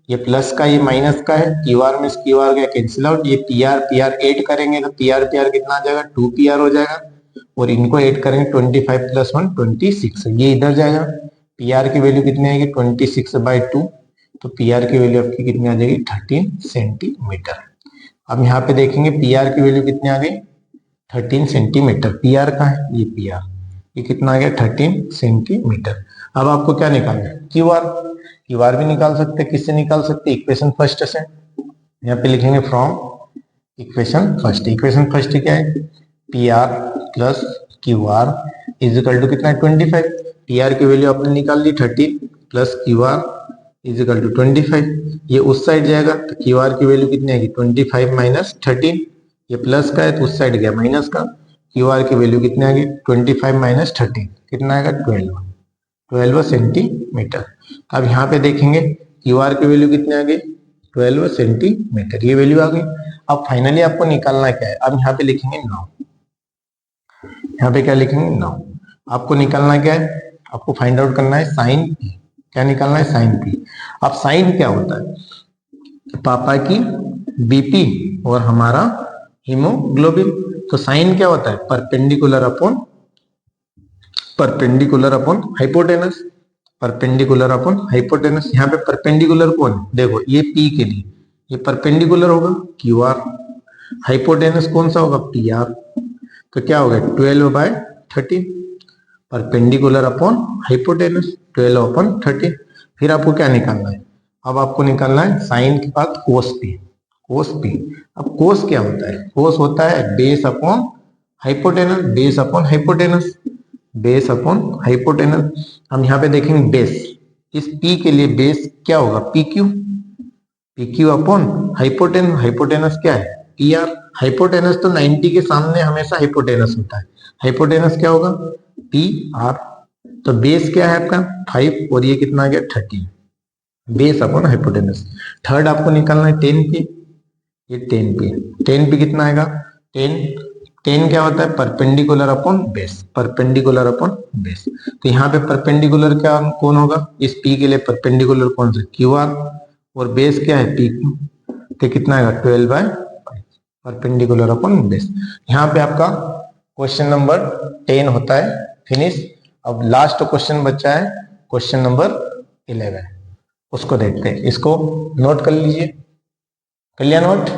ये प्लस का ये माइनस का है, क्यू आर में क्यू आर का कैंसिल आउट, ये पी आर 8 करेंगे तो पी आर कितना आ जाएगा, 2 पी आर हो जाएगा। और इनको 8 करेंगे, 25 प्लस 1 26, ये इधर जाएगा। पी आर की वैल्यू कितनी आएगी, 26/2, तो पी आर की वैल्यू आपकी कितनी आ जाएगी, 13 सेंटीमीटर। अब यहाँ पे देखेंगे पी आर की वैल्यू कितनी आ गई, 13 सेंटीमीटर। पी आर का है, ये पी आर, ये कितना आ गया, 13 सेंटीमीटर। अब आपको क्या निकालना है, क्यू आर। क्यू आर भी निकाल सकते हैं, किससे निकाल सकते हैं, इक्वेशन फर्स्ट से। यहाँ पे लिखेंगे from equation first. Equation first क्या है, P R plus Q R is equal to कितना है, 25। पी आर की वैल्यू आपने निकाल ली 30 plus Q R is equal to 25, ये उस साइड जाएगा तो क्यू आर की वैल्यू कितनी आएगी, 25 माइनस 13, ये प्लस का है तो उस साइड गया माइनस का, क्यू आर की वैल्यू कितनी आ गई, 25 माइनस 13 कितना आएगा, 12 सेंटीमीटर। अब यहाँ पे देखेंगे क्यू आर की वैल्यू कितनी आ गई, 12 सेंटीमीटर, ये वैल्यू आ गई। अब फाइनली आपको निकालना क्या है, अब यहाँ पे लिखेंगे 9, यहाँ पे क्या लिखेंगे 9। आपको निकालना क्या है, आपको फाइंड आउट करना है साइन पी। क्या निकालना है, साइन पी। अब साइन क्या होता है, पापा की बीपी और हमारा हीमोग्लोबिन। तो साइन क्या होता है, perpendicular upon hypotenuse, perpendicular upon hypotenuse. यहाँ पे परपेंडिकुलर कौन है, देखो ये पी के लिए ये परपेंडिकुलर होगा क्यू आर, हाइपोटेनस कौन सा होगा, पी आर। तो क्या होगा, 12/13 परपेंडिकुलर अपॉन हाइपोटेनस, 12/13। फिर आपको क्या निकालना है, अब आपको निकालना है साइन के बाद कोस पी। अब कोस क्या होता है, कोस होता है base upon hypotenuse, base upon hypotenuse. हम यहाँ पे देखेंगे बेस, इस पी के लिए बेस क्या होगा, पी क्यू अपॉन हाइपोटेनस क्या है, पी आर। हाइपोटेनस तो 90 के सामने हमेशा हाइपोटेनस होता है, हाइपोटेनस क्या होगा, पी आर। तो बेस क्या है आपका 5 और ये कितना आ गया 13, बेस अपॉन हाइपोटेनस। थर्ड आपको निकालना है 10 पी, ये 10 पी कितना आएगा, 10 क्या होता है, परपेंडिकुलर अपॉन बेस, तो यहाँ पे परपेंडिकुलर क्या कौन होगा, इस पी के लिए परपेंडिकुलर कौन सा, क्यू आर, और बेस क्या है पी क्यू, तो कितना आएगा 12/5 परपेंडिकुलर अपॉन बेस। यहाँ पे आपका क्वेश्चन नंबर 10 होता है फिनिश। अब लास्ट क्वेश्चन बचा है क्वेश्चन नंबर 11, उसको देखते हैं। इसको नोट कर लीजिए, कर लिया नोट,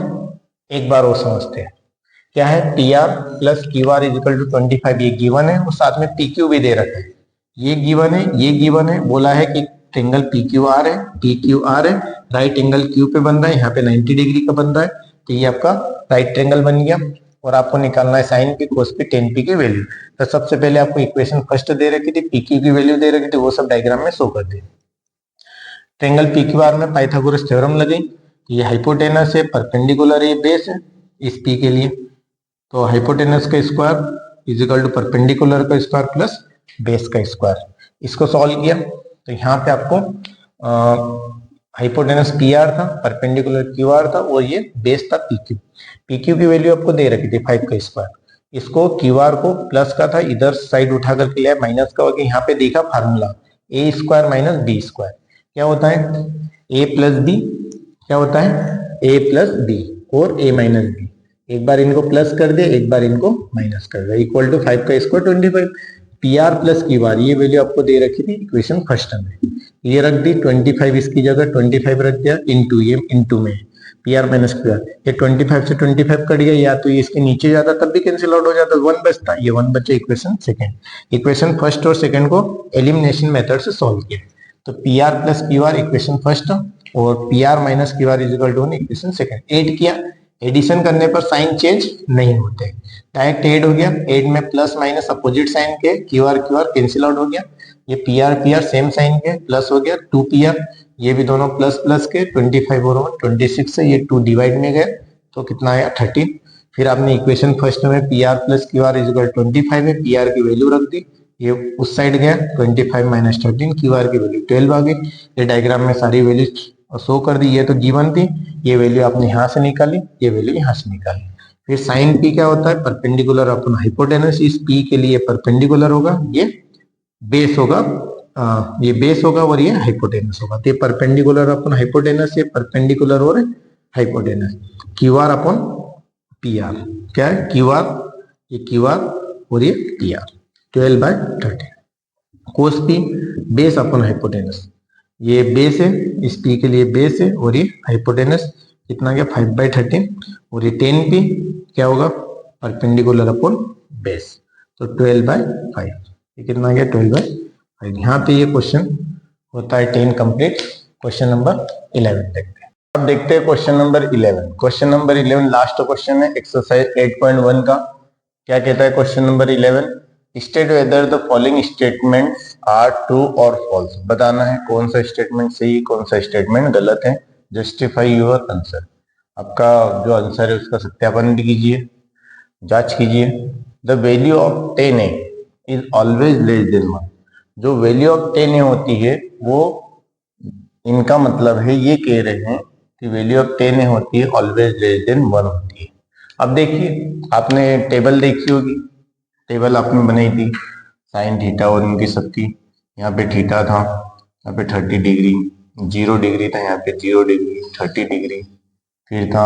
एक बार और समझते हैं। क्या है, P R plus Q R is equal to 25, ये गिवन है, और साथ में पी क्यू भी दे रखा है। ये गिवन है, बोला है कि ट्रेंगल PQR है, PQR है, राइट एंगल Q पे बन रहा है, यहाँ पे 90 डिग्री का बन रहा है, तो ये आपका राइट ट्रेंगल बन गया। और आपको निकालना है साइन पी, कोस पी, टेन पी की वैल्यू। तो सबसे पहले आपको इक्वेशन फर्स्ट दे रखी थी, PQ की वैल्यू दे रखी थी, वो सब डायग्राम में शो कर दी। ट्रेंगल PQR में पाइथागोरस थ्योरम लगी, ये हाइपोटेनस है, परपेंडिकुलर है, बेस है इस P के लिए, तो हाइपोटेनस का square is equal to perpendicular का स्क्वायर प्लस बेस का स्क्वायर। इसको सॉल्व किया तो यहाँ पे आपको हाइपोटेनस PR था, परपेंडिकुलर QR था, और ये बेस था PQ। PQ की वैल्यू आपको दे रखी थी 5 का स्क्वायर, इसको QR को प्लस का था, इधर साइड उठा करके लिया, माइनस का हो गया। यहाँ पे देखा formula A square minus B square, क्या होता है A प्लस B, क्या होता है A प्लस B और A माइनस B। एक बार इनको प्लस कर दे, एक बार इनको माइनस कर दे, इक्वल टू 5 का स्क्वायर 25। PR प्लस QR ये वैल्यू आपको दे रखी थी इक्वेशन फर्स्ट में, ये रख दी 25, इसकी जगह 25 रख दिया, इंटू ये इंटू में PR माइनस QR, ये 25 से 25 कट गया, या तो ये इसके नीचे जाता तब भी कैंसिल आउट हो जाता, 1 बचता, ये 1 बचा इक्वेशन सेकंड। इक्वेशन फर्स्ट और सेकंड को एलिमिनेशन मेथड से सॉल्व किया, तो PR plus QR equation first और PR minus QR is equal to equation second. Add किया, एडिशन करने पर साइन चेंज नहीं होते, डायरेक्ट ऐड हो गया, ऐड में प्लस माइनस अपोजिट साइन के, QR QR कैंसिल आउट हो गया, ये PR PR सेम साइन के प्लस हो गया 2PR, ये भी दोनों प्लस प्लस के 25 और 26 से ये 2 डिवाइड में गए तो कितना आया 13। फिर आपने इक्वेशन फर्स्ट में PR plus QR is equal 25 है, PR की वैल्यू रख दी, ये उस साइड गया 25 माइनस 13, QR की वैल्यू 12 आ गई। ये डायग्राम में सारी वैल्यू शो कर दी, ये तो गिवन थी, ये वैल्यू आपने यहाँ से निकाली, ये वैल्यू यहाँ से निकाली। फिर साइन P क्या होता है, परपेंडिकुलर अपन हाइपोटेनस, इस P के लिए परपेंडिकुलर होगा, ये बेस होगा, ये बेस होगा और ये हाइपोटेनस होगा, तो ये परपेंडिकुलर अपन हाइपोटेनस, ये परपेंडिकुलर और हाइपोटेनस, QR अपन PR, क्या है QR, ये QR और ये PR, 12/13। कोस P बेस अपन हाइपोटेनस, ये बेस है, इस P के लिए बेस है, और ये हाइपोटेनस कितना गया 5/13, और ये 10P क्या होगा परपेंडिकुलर अपन बेस, तो 12/5, ये कितना गया 12/5। यहाँ पे ये क्वेश्चन होता है 10 कंप्लीट। क्वेश्चन नंबर 11 देखते हैं। अब देखते हैं question number 11। Question number 11 last question है एक्सरसाइज 8.1 का। क्या कहता है question number 11, state whether the following statements are true और फॉल्स। बताना है कौन सा स्टेटमेंट सही, कौन सा स्टेटमेंट गलत है। जस्टिफाई योर आंसर, आपका जो आंसर है उसका सत्यापन भी कीजिए, जांच कीजिए। The value of 10a is always less than 1। जो वैल्यू ऑफ 10a होती है वो, इनका मतलब है ये कह रहे हैं कि वैल्यू ऑफ 10a होती है ऑलवेज लेस देन 1 होती है। अब देखिए, आपने टेबल देखी होगी, टेबल आपने बनाई थी साइन थीटा और इनकी सबकी, यहाँ पे थीटा था, यहाँ पे 30 डिग्री, 0 डिग्री था, यहाँ पे 0 डिग्री, 30 डिग्री, फिर था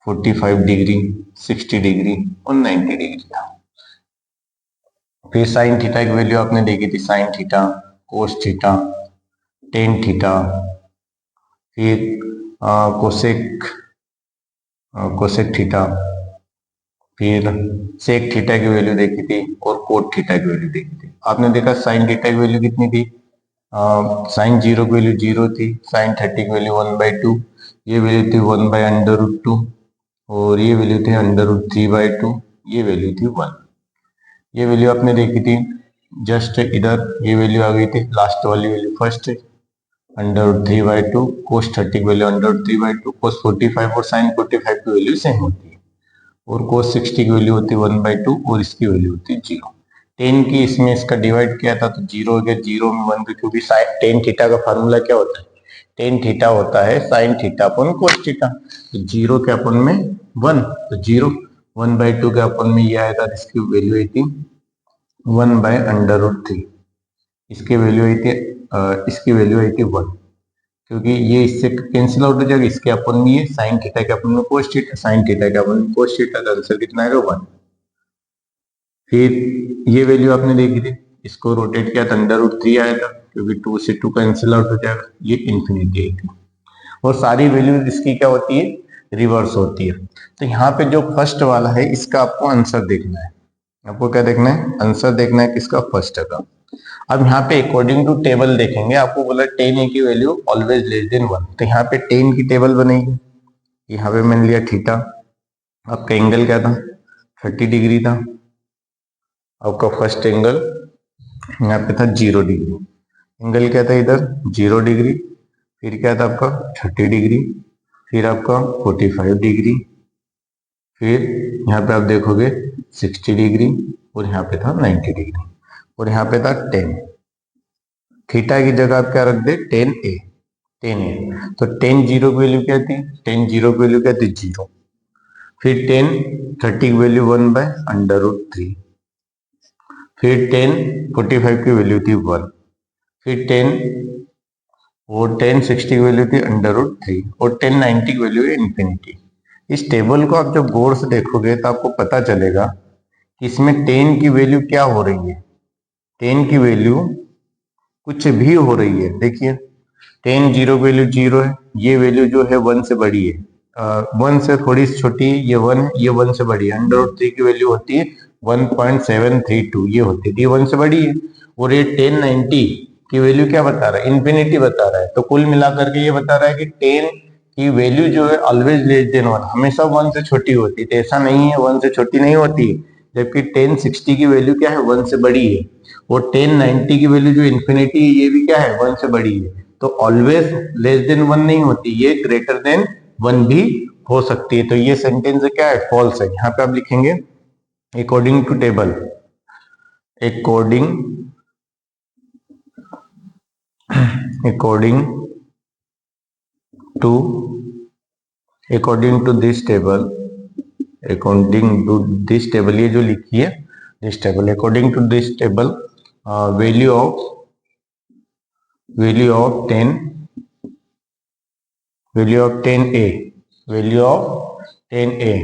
45 डिग्री, 60 डिग्री और 90 डिग्री था। फिर साइन थीटा की वैल्यू आपने देखी थी, sign theta, cos theta, tan theta, फिर कोसेक कोसेक थीटा, फिर सेक थीटा की वैल्यू देखी थी और कोट थीटा की वैल्यू देखी थी। आपने देखा साइन थीटा की वैल्यू कितनी थी, साइन 0 की वैल्यू 0 थी, साइन 30 की वैल्यू 1/2, ये वैल्यू थी 1/√2 और ये वैल्यू थी √3/2, ये वैल्यू थी 1। ये वैल्यू आपने देखी थी जस्ट इधर, ये वैल्यू आ गई थी, लास्ट वाली वैल्यू फर्स्ट है √3/2, कोस 30 की वैल्यू √3/2, कोस 45 और साइन 45 की वैल्यू सेम होती है, और कोस 60 की वैल्यू होती है 1/2 और इसकी वैल्यू होती है 0। 10 की इसमें इसका डिवाइड किया था तो 0 हो गया, 0 में 1 पे, क्योंकि टेन थीटा का फार्मूला क्या होता है, टेन थीटा होता है साइन थीटा अपन कोस थीटा, तो 0 के अपन में 1, तो 0, 1/2 के अपन में ये आया था, इसकी वैल्यू आई थी 1/√3, इसकी वैल्यू आई थी इसकी वैल्यू आई थी 1, क्योंकि ये इससे कैंसिल आउट हो जाएगा, इसके अपन में ये साइन थीटा के अपन में कोस थीटा, साइन थीटा के अपन में कोस थीटा, का आंसर कितना आएगा 1। फिर ये वैल्यू आपने देखी थी, इसको रोटेट किया था √3 आया था, क्योंकि 2 से 2 कैंसिल आउट हो जाएगा, ये इन्फिनिटी आई थी। और सारी वैल्यू इसकी क्या होती है, रिवर्स होती है। तो यहाँ पे जो फर्स्ट वाला है इसका आपको आंसर देखना है, आपको क्या देखना है, आंसर देखना है किसका, फर्स्ट का। अब यहाँ पे अकॉर्डिंग टू टेबल देखेंगे, आपको बोला tan a की वैल्यू ऑलवेज लेस देन 1, तो यहाँ पे tan की टेबल बनेगी। यहाँ पे मैंने लिया थीटा, आपका एंगल क्या था 30 डिग्री था, आपका फर्स्ट एंगल यहाँ पे था 0 डिग्री, एंगल क्या था इधर 0 डिग्री, फिर क्या था आपका 30 डिग्री, फिर आपका 45 डिग्री, फिर यहाँ पे आप देखोगे 60 डिग्री, और यहाँ पे था 90 डिग्री, और यहाँ पे था 10। थीटा की जगह आप क्या रख दे 10 a, तो 10 जीरो की वैल्यू क्या थी, 10 जीरो की वैल्यू क्या थी 0, फिर 10 30 की वैल्यू 1/√3, फिर 10 45 की वैल्यू थी 1, फिर 10 और 10 60 की वैल्यू थी √3, और 10 90 की वैल्यू है इन्फिनिटी। इस टेबल को आप जब गौर से देखोगे तो आपको पता चलेगा कि इसमें 10 की वैल्यू क्या हो रही है, 10 की वैल्यू कुछ भी हो रही है। देखिए 10 जीरो की वैल्यू 0 है, ये वैल्यू जो है 1 से बड़ी है, 1 से थोड़ी सी छोटी है, ये 1 है, ये 1 से बड़ी है, √3 की वैल्यू होती है 1.732, ये होती है, ये 1 से बड़ी है, और ये 1090 की वैल्यू क्या बता रहा है, इन्फिनिटी बता रहा है। तो कुल मिलाकर के ये बता रहा है कि 10 की वैल्यू जो है ऑलवेज लेस देन 1, हमेशा 1 से छोटी होती है, तो ऐसा नहीं है 1 से छोटी नहीं होती, जबकि 1060 की वैल्यू क्या है 1 से बड़ी है, और 1090 की वैल्यू जो इन्फिनिटी है ये भी क्या है 1 से बड़ी है। तो ऑलवेज लेस देन 1 नहीं होती, ये ग्रेटर देन 1 भी हो सकती है। तो ये सेंटेंस क्या है, फॉल्स है। यहाँ पे आप लिखेंगे according to table, according to this table, ये जो लिखी है this table, according to this table value of 10a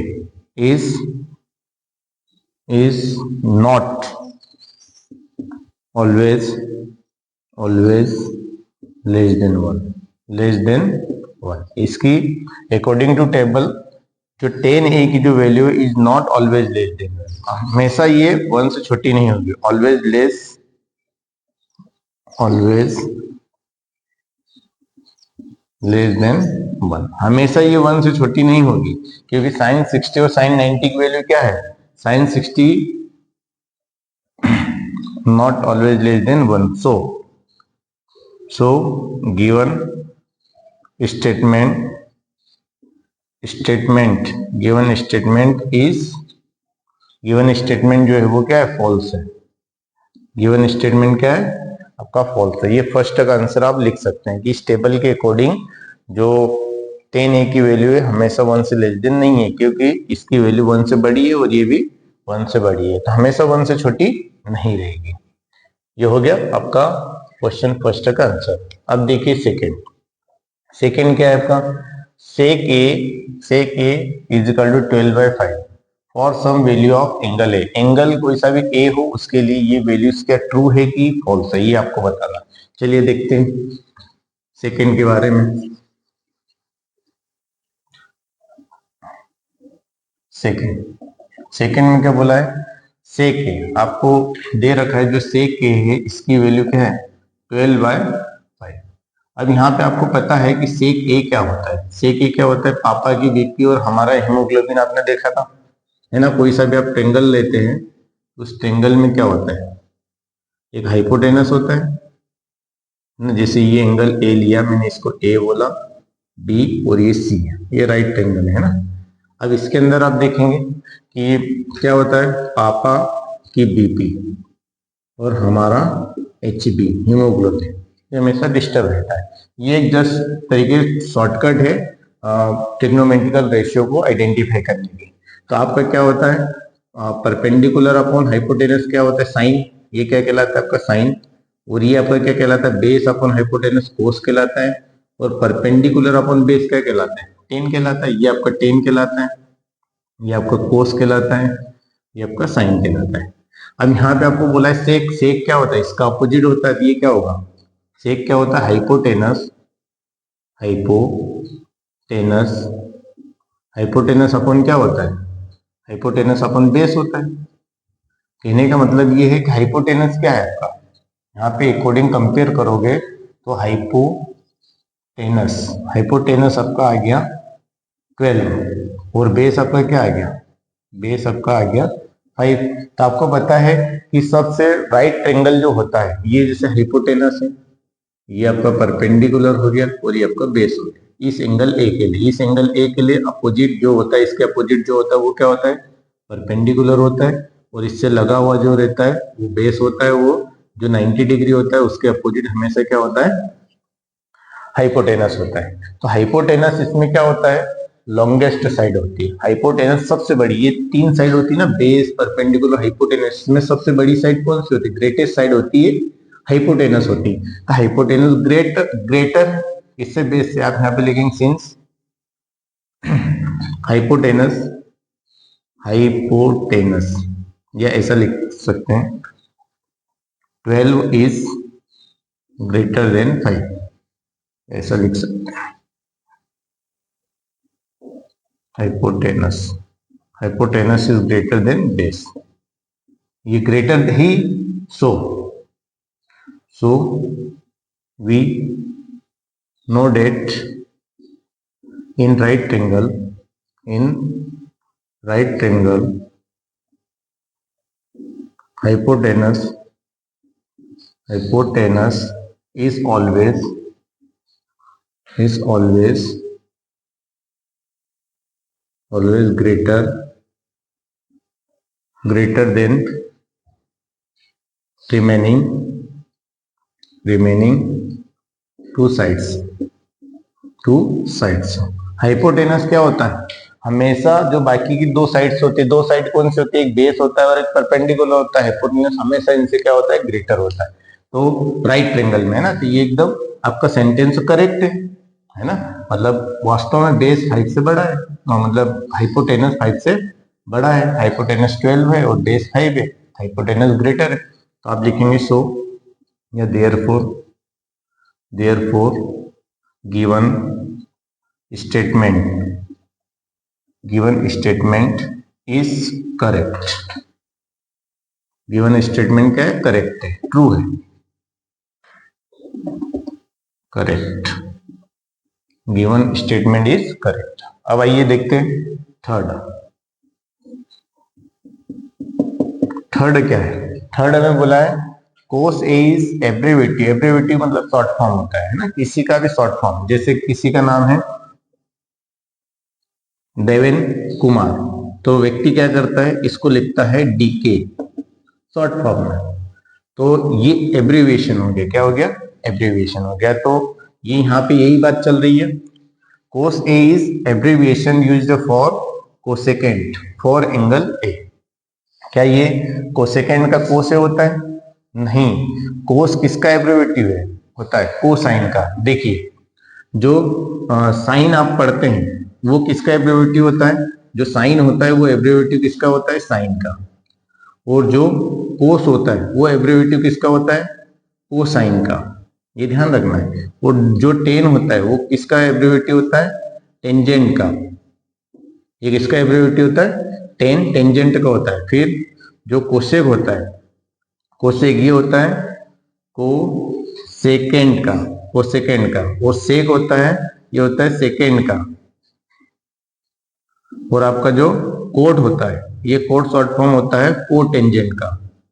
is not always less than 1। इसकी अकॉर्डिंग टू टेबल जो 10a की जो वैल्यू है is not always less than 1, हमेशा ये 1 से छोटी नहीं होगी, ऑलवेज लेस देन 1, हमेशा ये 1 से छोटी नहीं होगी, क्योंकि sin 60 और sin 90 की वैल्यू क्या है, sin 60 not always less than 1, so given statement जो है वो क्या है, फॉल्स है। गिवन स्टेटमेंट क्या है आपका, फॉल्स है। ये फर्स्ट का आंसर आप लिख सकते हैं कि इस टेबल के अकॉर्डिंग जो 10a की वैल्यू है हमेशा 1 से लेस देन नहीं है, क्योंकि इसकी वैल्यू 1 से बड़ी है और ये भी 1 से बड़ी है, तो हमेशा 1 से छोटी नहीं रहेगी। ये हो गया आपका क्वेश्चन फर्स्ट का आंसर। अब देखिए सेकेंड क्या है आपका, sec a is equal to 12/5 for some value of angle A, angle कोई सा भी ए हो उसके लिए ये वैल्यूज क्या ट्रू है कि फॉल्स है, ये आपको बताना। चलिए देखते हैं सेकेंड के बारे में। सेकेंड में क्या बोला है, सेक ए आपको दे रखा है, जो सेक ए है इसकी वैल्यू क्या है 12/5। अब यहाँ पे आपको पता है कि सेक ए क्या होता है, सेक ए क्या होता है, पापा की बीपी और हमारा हेमोग्लोबिन आपने देखा था, है ना। कोई सा भी आप ट्रेंगल लेते हैं, उस ट्रेंगल में क्या होता है, एक हाइपोटेनस होता है ना, जैसे ये एंगल ए लिया मैंने, इसको ए बोला, बी और ये सी है, ये राइट ट्रेंगल है ना। अब इसके अंदर आप देखेंगे कि ये क्या होता है, पापा की बीपी और हमारा एचबी हीमोग्लोबिन, ये हमेशा डिस्टर्ब रहता है। ये एक जस्ट तरीके शॉर्टकट है ट्रिग्नोमेट्रिकल रेशियो को आइडेंटिफाई करने की। तो आपका क्या होता है, परपेंडिकुलर अपॉन हाइपोटेनस क्या होता है साइन, ये क्या कहलाता है आपका साइन, और ये आपका क्या कहलाता है बेस अपॉन हाइपोटेनस कोस कहलाता है, और परपेंडिकुलर अपॉन बेस क्या कहलाता है टेन कहलाता है। ये आपका टेन कहलाता है, ये आपका कोस कहलाता है, ये आपका साइन कहलाता है। अब यहाँ पे आपको बोला है सेक, सेक क्या होता है, इसका अपोजिट होता है, तो ये क्या होगा, सेक क्या होता है हाइपोटेनस अपॉन क्या होता है, हाइपोटेनस अपॉन बेस होता है। कहने का मतलब ये है कि हाइपोटेनस क्या है आपका, यहाँ पे अकॉर्डिंग कंपेयर करोगे तो हाइपोटेनस आपका आ गया 12 और बेस आपका क्या आ गया, बेस आपका आ गया 5। तो आपको पता है कि सबसे राइट ट्रायंगल जो होता है, ये जैसे हाइपोटेनस है, ये आपका परपेंडिकुलर हो गया और ये आपका बेस हो गया। इस एंगल ए के लिए, इस एंगल ए के लिए अपोजिट जो होता है, इसके अपोजिट जो होता है वो क्या होता है, परपेंडिकुलर होता है। और इससे लगा हुआ जो रहता है वो बेस होता है, वो जो 90 डिग्री होता है उसके अपोजिट हमेशा क्या होता है, हाइपोटेनस होता है। तो हाइपोटेनस इसमें क्या होता है, लॉन्गेस्ट साइड होती है। हाइपोटेनस सबसे बड़ी, ये 3 साइड होती है ना, बेस, परपेंडिकुलर, हाइपोटेनस, में सबसे बड़ी साइड कौन सी होती है, ग्रेटेस्ट साइड होती है हाइपोटेनस होती है। तो हाइपोटेनस ग्रेटर इससे बेस से आप यहाँ पे लिखेंगे सिंस हाइपोटेनस या ऐसा लिख सकते हैं 12 इज ग्रेटर देन 5, ऐसा लिख सकते हैं। Hypotenuse is greater than base, ये ग्रेटर ही, so we know that in right triangle hypotenuse is always greater than remaining two sides। Hypotenuse क्या होता है, हमेशा जो बाकी की 2 साइड्स होती है, 2 साइड कौन सी होती है, एक बेस होता है और एक परपेंडिकुलर होता है। हाइपोटेनस हमेशा इनसे क्या होता है, ग्रेटर होता है। तो राइट ट्रायंगल में है ना, तो ये एकदम आपका सेंटेंस करेक्ट है ना। मतलब वास्तव में बेस 5 से बड़ा है, मतलब हाइपोटेनस 5 से बड़ा है। हाइपोटेनस 12 है और बेस 5 है, हाइपोटेनस ग्रेटर है। तो आप लिखेंगे सो या therefore given statement is correct. Given statement क्या है, करेक्ट है, ट्रू है, correct. Given statement is correct. अब आइए देखते हैं थर्ड क्या है। थर्ड हमें बोला है कोस ए इज एब्रीविटी मतलब शॉर्ट फॉर्म होता है ना, किसी का भी शॉर्ट फॉर्म। जैसे किसी का नाम है देवेन कुमार, तो व्यक्ति क्या करता है, इसको लिखता है डीके शॉर्ट फॉर्म में। तो ये एब्रीविएशन हो गया, क्या हो गया, एब्रीविएशन हो गया। तो ये यहाँ पे यही बात चल रही है, cos A is abbreviation used for cosecant for angle A. क्या ये कोसेकेंट का कोस ए होता है, नहीं। कोस किसका एब्रीवेटिव है, होता है कोसाइन का। देखिए जो साइन आप पढ़ते हैं वो किसका एब्रीवेटिव होता है, जो साइन होता है वो एब्रीवेटिव किसका होता है, साइन का। और जो कोस होता है वो एब्रीवेटिव किसका होता है, कोसाइन का। ये ध्यान रखना है। और जो टेन होता है वो किसका एब्रीवेटिव होता है, टेंजेंट का। ये किसका एब्रीवेटिव होता है, टेंजेंट का होता है। फिर जो कोसेक होता है, कोसेक ये होता है कोसेकेंड का, और सेक होता है, ये होता है सेकेंड का। और आपका जो कोट होता है, ये कोट शॉर्ट फॉर्म होता है कोटेंजेंट का,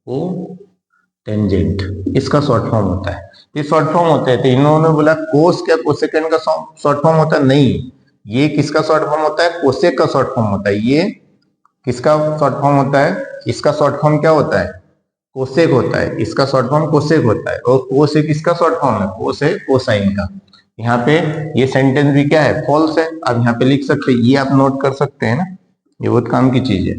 कोटेंजेंट इसका शॉर्ट फॉर्म होता है। ये शॉर्ट फॉर्म होते हैं। तो इन्होंने बोला कोस क्या कोसेकेंड का शॉर्ट फॉर्म होता है, नहीं। ये किसका शॉर्ट फॉर्म होता है, कोसेक का शॉर्ट फॉर्म होता है। ये किसका शॉर्ट फॉर्म होता है, इसका शॉर्ट फॉर्म क्या होता है, कोसेक होता है। इसका शॉर्ट फॉर्म कोसेक होता है। और कोसेक किसका शॉर्ट फॉर्म है, कोस है कोसाइन का। यहाँ पे ये सेंटेंस भी क्या है, फॉल्स है। अब यहाँ पे लिख सकते हैं, ये आप नोट कर सकते हैं ना, ये बहुत काम की चीज है।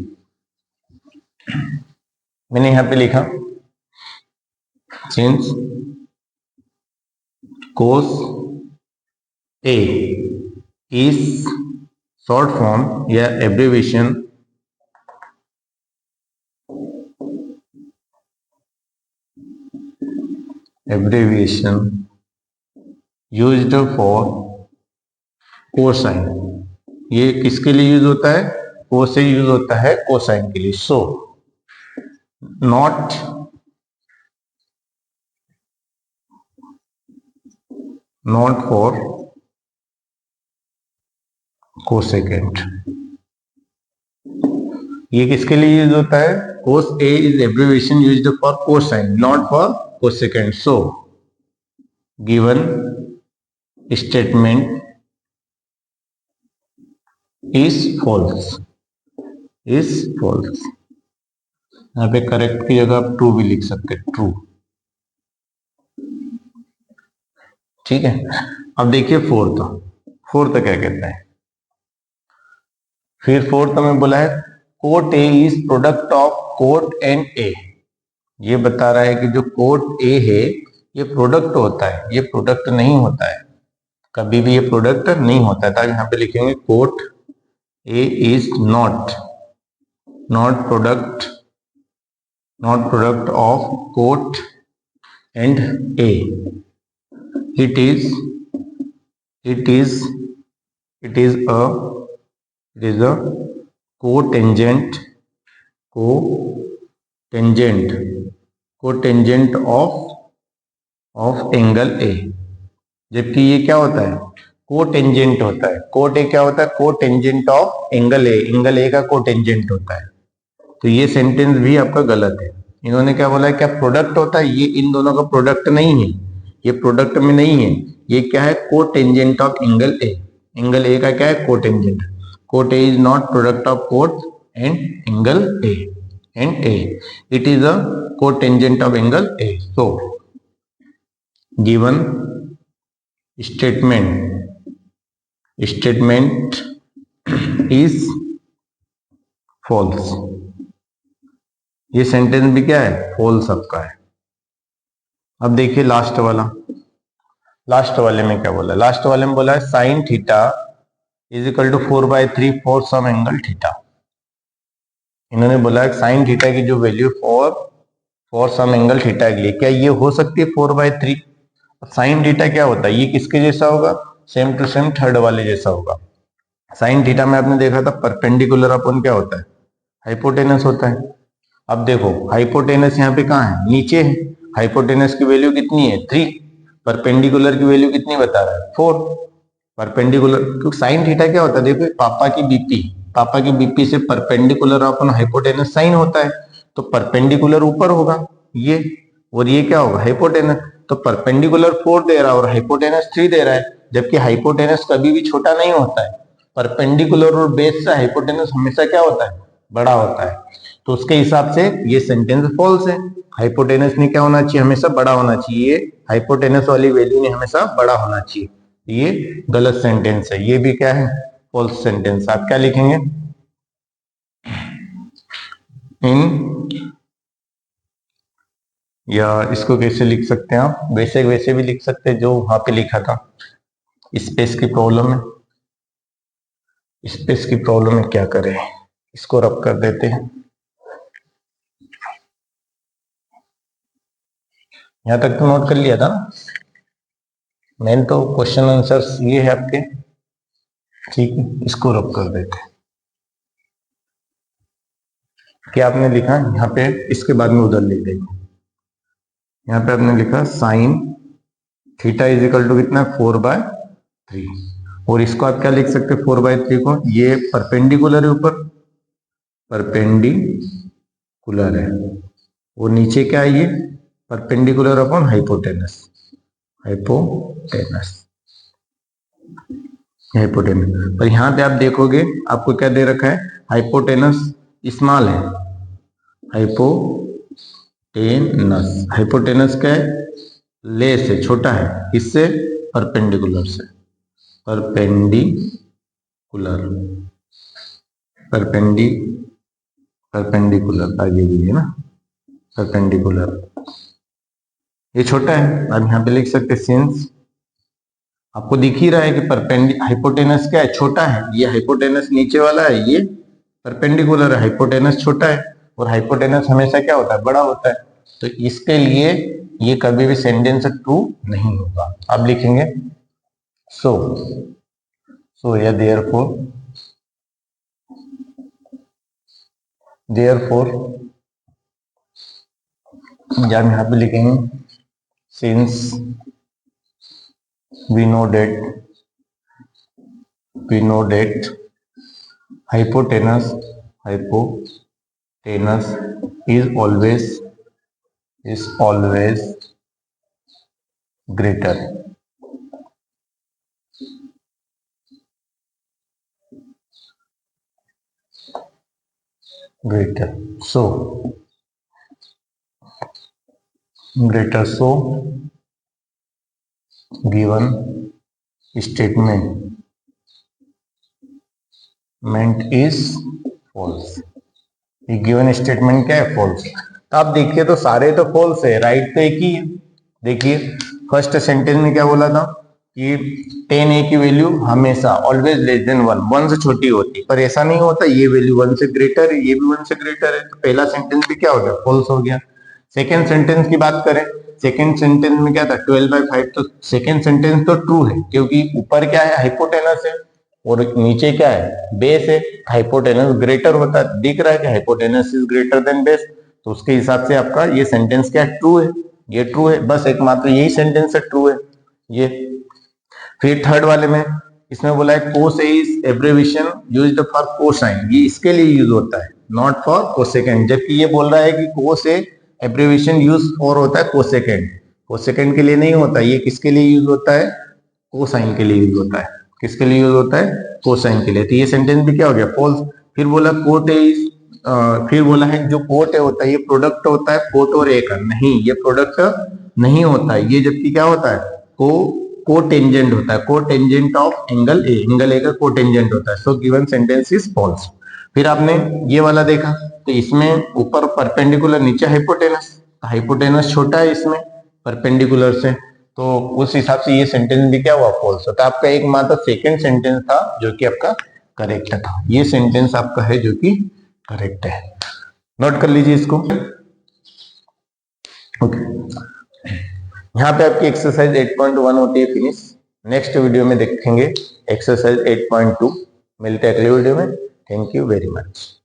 मैंने यहाँ पे लिखा since cos A is short form या एब्रीविएशन यूज्ड फॉर कोसाइन। ये किसके लिए यूज होता है, कोस से यूज होता है कोसाइन के लिए। So not not for cosecant. ये किसके लिए यूज होता है? Cos A is abbreviation used for cosine, not for cosecant. So given statement is false, is false. यहाँ पे करेक्ट की जगह आप ट्रू भी लिख सकते हैं, ट्रू। ठीक है, अब देखिए फोर्थ। फोर्थ क्या कहता है? फिर फोर्थ हमें बोला है cot A is product of cot and A. ये बता रहा है कि जो कोट ए है ये प्रोडक्ट होता है, ये प्रोडक्ट नहीं होता है, कभी भी ये प्रोडक्ट नहीं होता है। तो यहाँ पे लिखेंगे cot A is not product, not product of cot and A. It is a cotangent of angle A. जबकि ये क्या होता है? कोटेंजेंट होता है। कोट ए क्या होता है? Cotangent of angle A, angle A का कोटेंजेंट होता है। तो ये सेंटेंस भी आपका गलत है। इन्होंने क्या बोला है? क्या प्रोडक्ट होता है? ये इन दोनों का प्रोडक्ट नहीं है, ये प्रोडक्ट में नहीं है। ये क्या है? Cotangent of angle A. Angle A का क्या है? Cotangent. Cot A is not product of cot and angle A, it is a cotangent of angle A. So given statement is false. ये सेंटेंस भी क्या है? फॉल्स आपका है। अब देखिए लास्ट वाला। लास्ट वाले में क्या बोला? लास्ट वाले में बोला है sine theta is equal to 4/3 for some angle theta. इन्होंने बोला है साइन थीटा की जो value for some angle theta के लिए, क्या ये हो सकती है 4/3? साइन थीटा क्या होता है? ये किसके जैसा होगा? सेम टू सेम थर्ड वाले जैसा होगा। साइन थीटा में आपने देखा था परपेंडिकुलर अपॉन क्या होता है? हाइपोटेनस होता है। अब देखो हाइपोटेनस यहाँ पे कहाँ है? नीचे है। हाइपोटेनस की वैल्यू कितनी है? 3। परपेंडिकुलर की वैल्यू कितनी बता रहा है? 4। परपेंडिकुलर, क्योंकि साइन थीटा क्या होता है? देखो पापा की बीपी से परपेंडिकुलर अपन हाइपोटेनस साइन होता है, तो परपेंडिकुलर ऊपर होगा ये, और ये क्या होगा? हाइपोटेनस। तो परपेंडिकुलर 4 दे रहा है और हाइपोटेनस 3 दे रहा है, जबकि हाइपोटेनस कभी भी छोटा नहीं होता है। परपेंडिकुलर और बेस से हाइपोटेनस हमेशा क्या होता है? बड़ा होता है। तो उसके हिसाब से ये सेंटेंस फॉल्स है। हाइपोटेनस ने क्या होना चाहिए? हमेशा बड़ा होना चाहिए। हाइपोटेनस वाली वैल्यू ने हमेशा बड़ा होना चाहिए। ये गलत सेंटेंस है, ये भी क्या है? False sentence. आप क्या लिखेंगे? इन, या इसको कैसे लिख सकते हैं आप? वैसे भी लिख सकते हैं जो वहां पे लिखा था। स्पेस की प्रॉब्लम है, स्पेस की प्रॉब्लम है, क्या करें? इसको रब कर देते हैं। यहां तक तो नोट कर लिया था ना? मेन तो क्वेश्चन आंसर्स ये है आपके। ठीक है, इसको रब कर देते हैं। क्या आपने लिखा यहाँ पे? इसके बाद में उधर लिख देंगे। यहाँ पे आपने लिखा sine theta is equal to कितना? 4/3। और इसको आप क्या लिख सकते हैं? 4/3 को ये परपेंडिकुलर है, ऊपर परपेंडिकुलर है, और नीचे क्या है? ये परपेंडिकुलर अपॉन हाइपोटेनस, हाइपोटेनस। पर यहां पे आप देखोगे आपको क्या दे रखा है? हाइपोटेनस स्मॉल है। हाइपोटेनस क्या है? लेस है, छोटा है। इससे परपेंडिकुलर से, परपेंडिकुलर परपेंडिकुलर आगे भी है ना, परपेंडिकुलर। ये छोटा है, आप यहाँ पे लिख सकते सिंस आपको दिख ही रहा है कि हाइपोटेनस क्या है? छोटा है। ये हाइपोटेनस नीचे वाला है, ये परपेंडिकुलर है। हाइपोटेनस छोटा है और हाइपोटेनस हमेशा क्या होता है? बड़ा होता है। तो इसके लिए ये कभी भी सेंटेंस ट्रू नहीं होगा। अब लिखेंगे सो या देयरफॉर या हम यहाँ पे लिखेंगे since we know that hypotenuse is always greater. So given statement is false. ये गिवन स्टेटमेंट क्या है? फॉल्स। तो आप देखिए तो सारे तो फॉल्स है, राइट तो एक ही है। देखिए फर्स्ट सेंटेंस में क्या बोला था कि 10a की वैल्यू हमेशा ऑलवेज लेस देन 1, 1 से छोटी होती, पर ऐसा नहीं होता, ये वैल्यू 1 से ग्रेटर है, ये भी 1 से ग्रेटर है। तो पहला सेंटेंस भी क्या हो गया? फॉल्स हो गया। सेकेंड सेंटेंस की बात करें, सेकेंड सेंटेंस में क्या था? 12/5। तो सेकेंड सेंटेंस तो ट्रू है, क्योंकि ऊपर क्या है? हाइपोटेनस है, और नीचे क्या है? बेस है। हाइपोटेनस ग्रेटर होता है, दिख रहा है कि hypotenuse is greater than base, तो उसके हिसाब से आपका ये सेंटेंस क्या? ट्रू है। ये ट्रू है, बस एकमात्र यही सेंटेंस है ट्रू है ये। फिर थर्ड वाले में इसमें बोला है cos is abbreviation used for cosine, ये इसके लिए यूज होता है, नॉट फॉर कोसेकेंड। जबकि ये बोल रहा है कि कोस ए एब्रिविएशन यूज फॉर होता है कोसेकेंड, कोसेकेंड के लिए नहीं होता। ये किसके लिए यूज होता है? कोसाइन के लिए यूज होता है। किसके लिए यूज होता है? कोसाइन के लिए। तो ये सेंटेंस भी क्या हो गया? फॉल्स। फिर बोला कोट इज फिर बोला है जो कोट होता है ये प्रोडक्ट होता है कोट और ए का, नहीं, ये प्रोडक्ट नहीं होता है ये, जबकि क्या होता है? कोटेंजेंट होता है, cotangent of angle A, angle A का कोटेंजेंट होता है। So given sentence is false. फिर आपने ये वाला देखा, तो इसमें ऊपर परपेंडिकुलर, नीचे हाइपोटेनस छोटा है इसमें परपेंडिकुलर से, तो उस हिसाब से ये सेंटेंस भी क्या हुआ? फॉल्स। तो आपका एक मात्र सेकेंड सेंटेंस था जो कि आपका करेक्ट था, ये सेंटेंस आपका है जो कि करेक्ट है। नोट कर लीजिए इसको। ओके, यहाँ पे आपकी एक्सरसाइज 8.1 होती है फिनिश। नेक्स्ट वीडियो में देखेंगे एक्सरसाइज 8.2। मिलते हैं अगले वीडियो में। Thank you very much.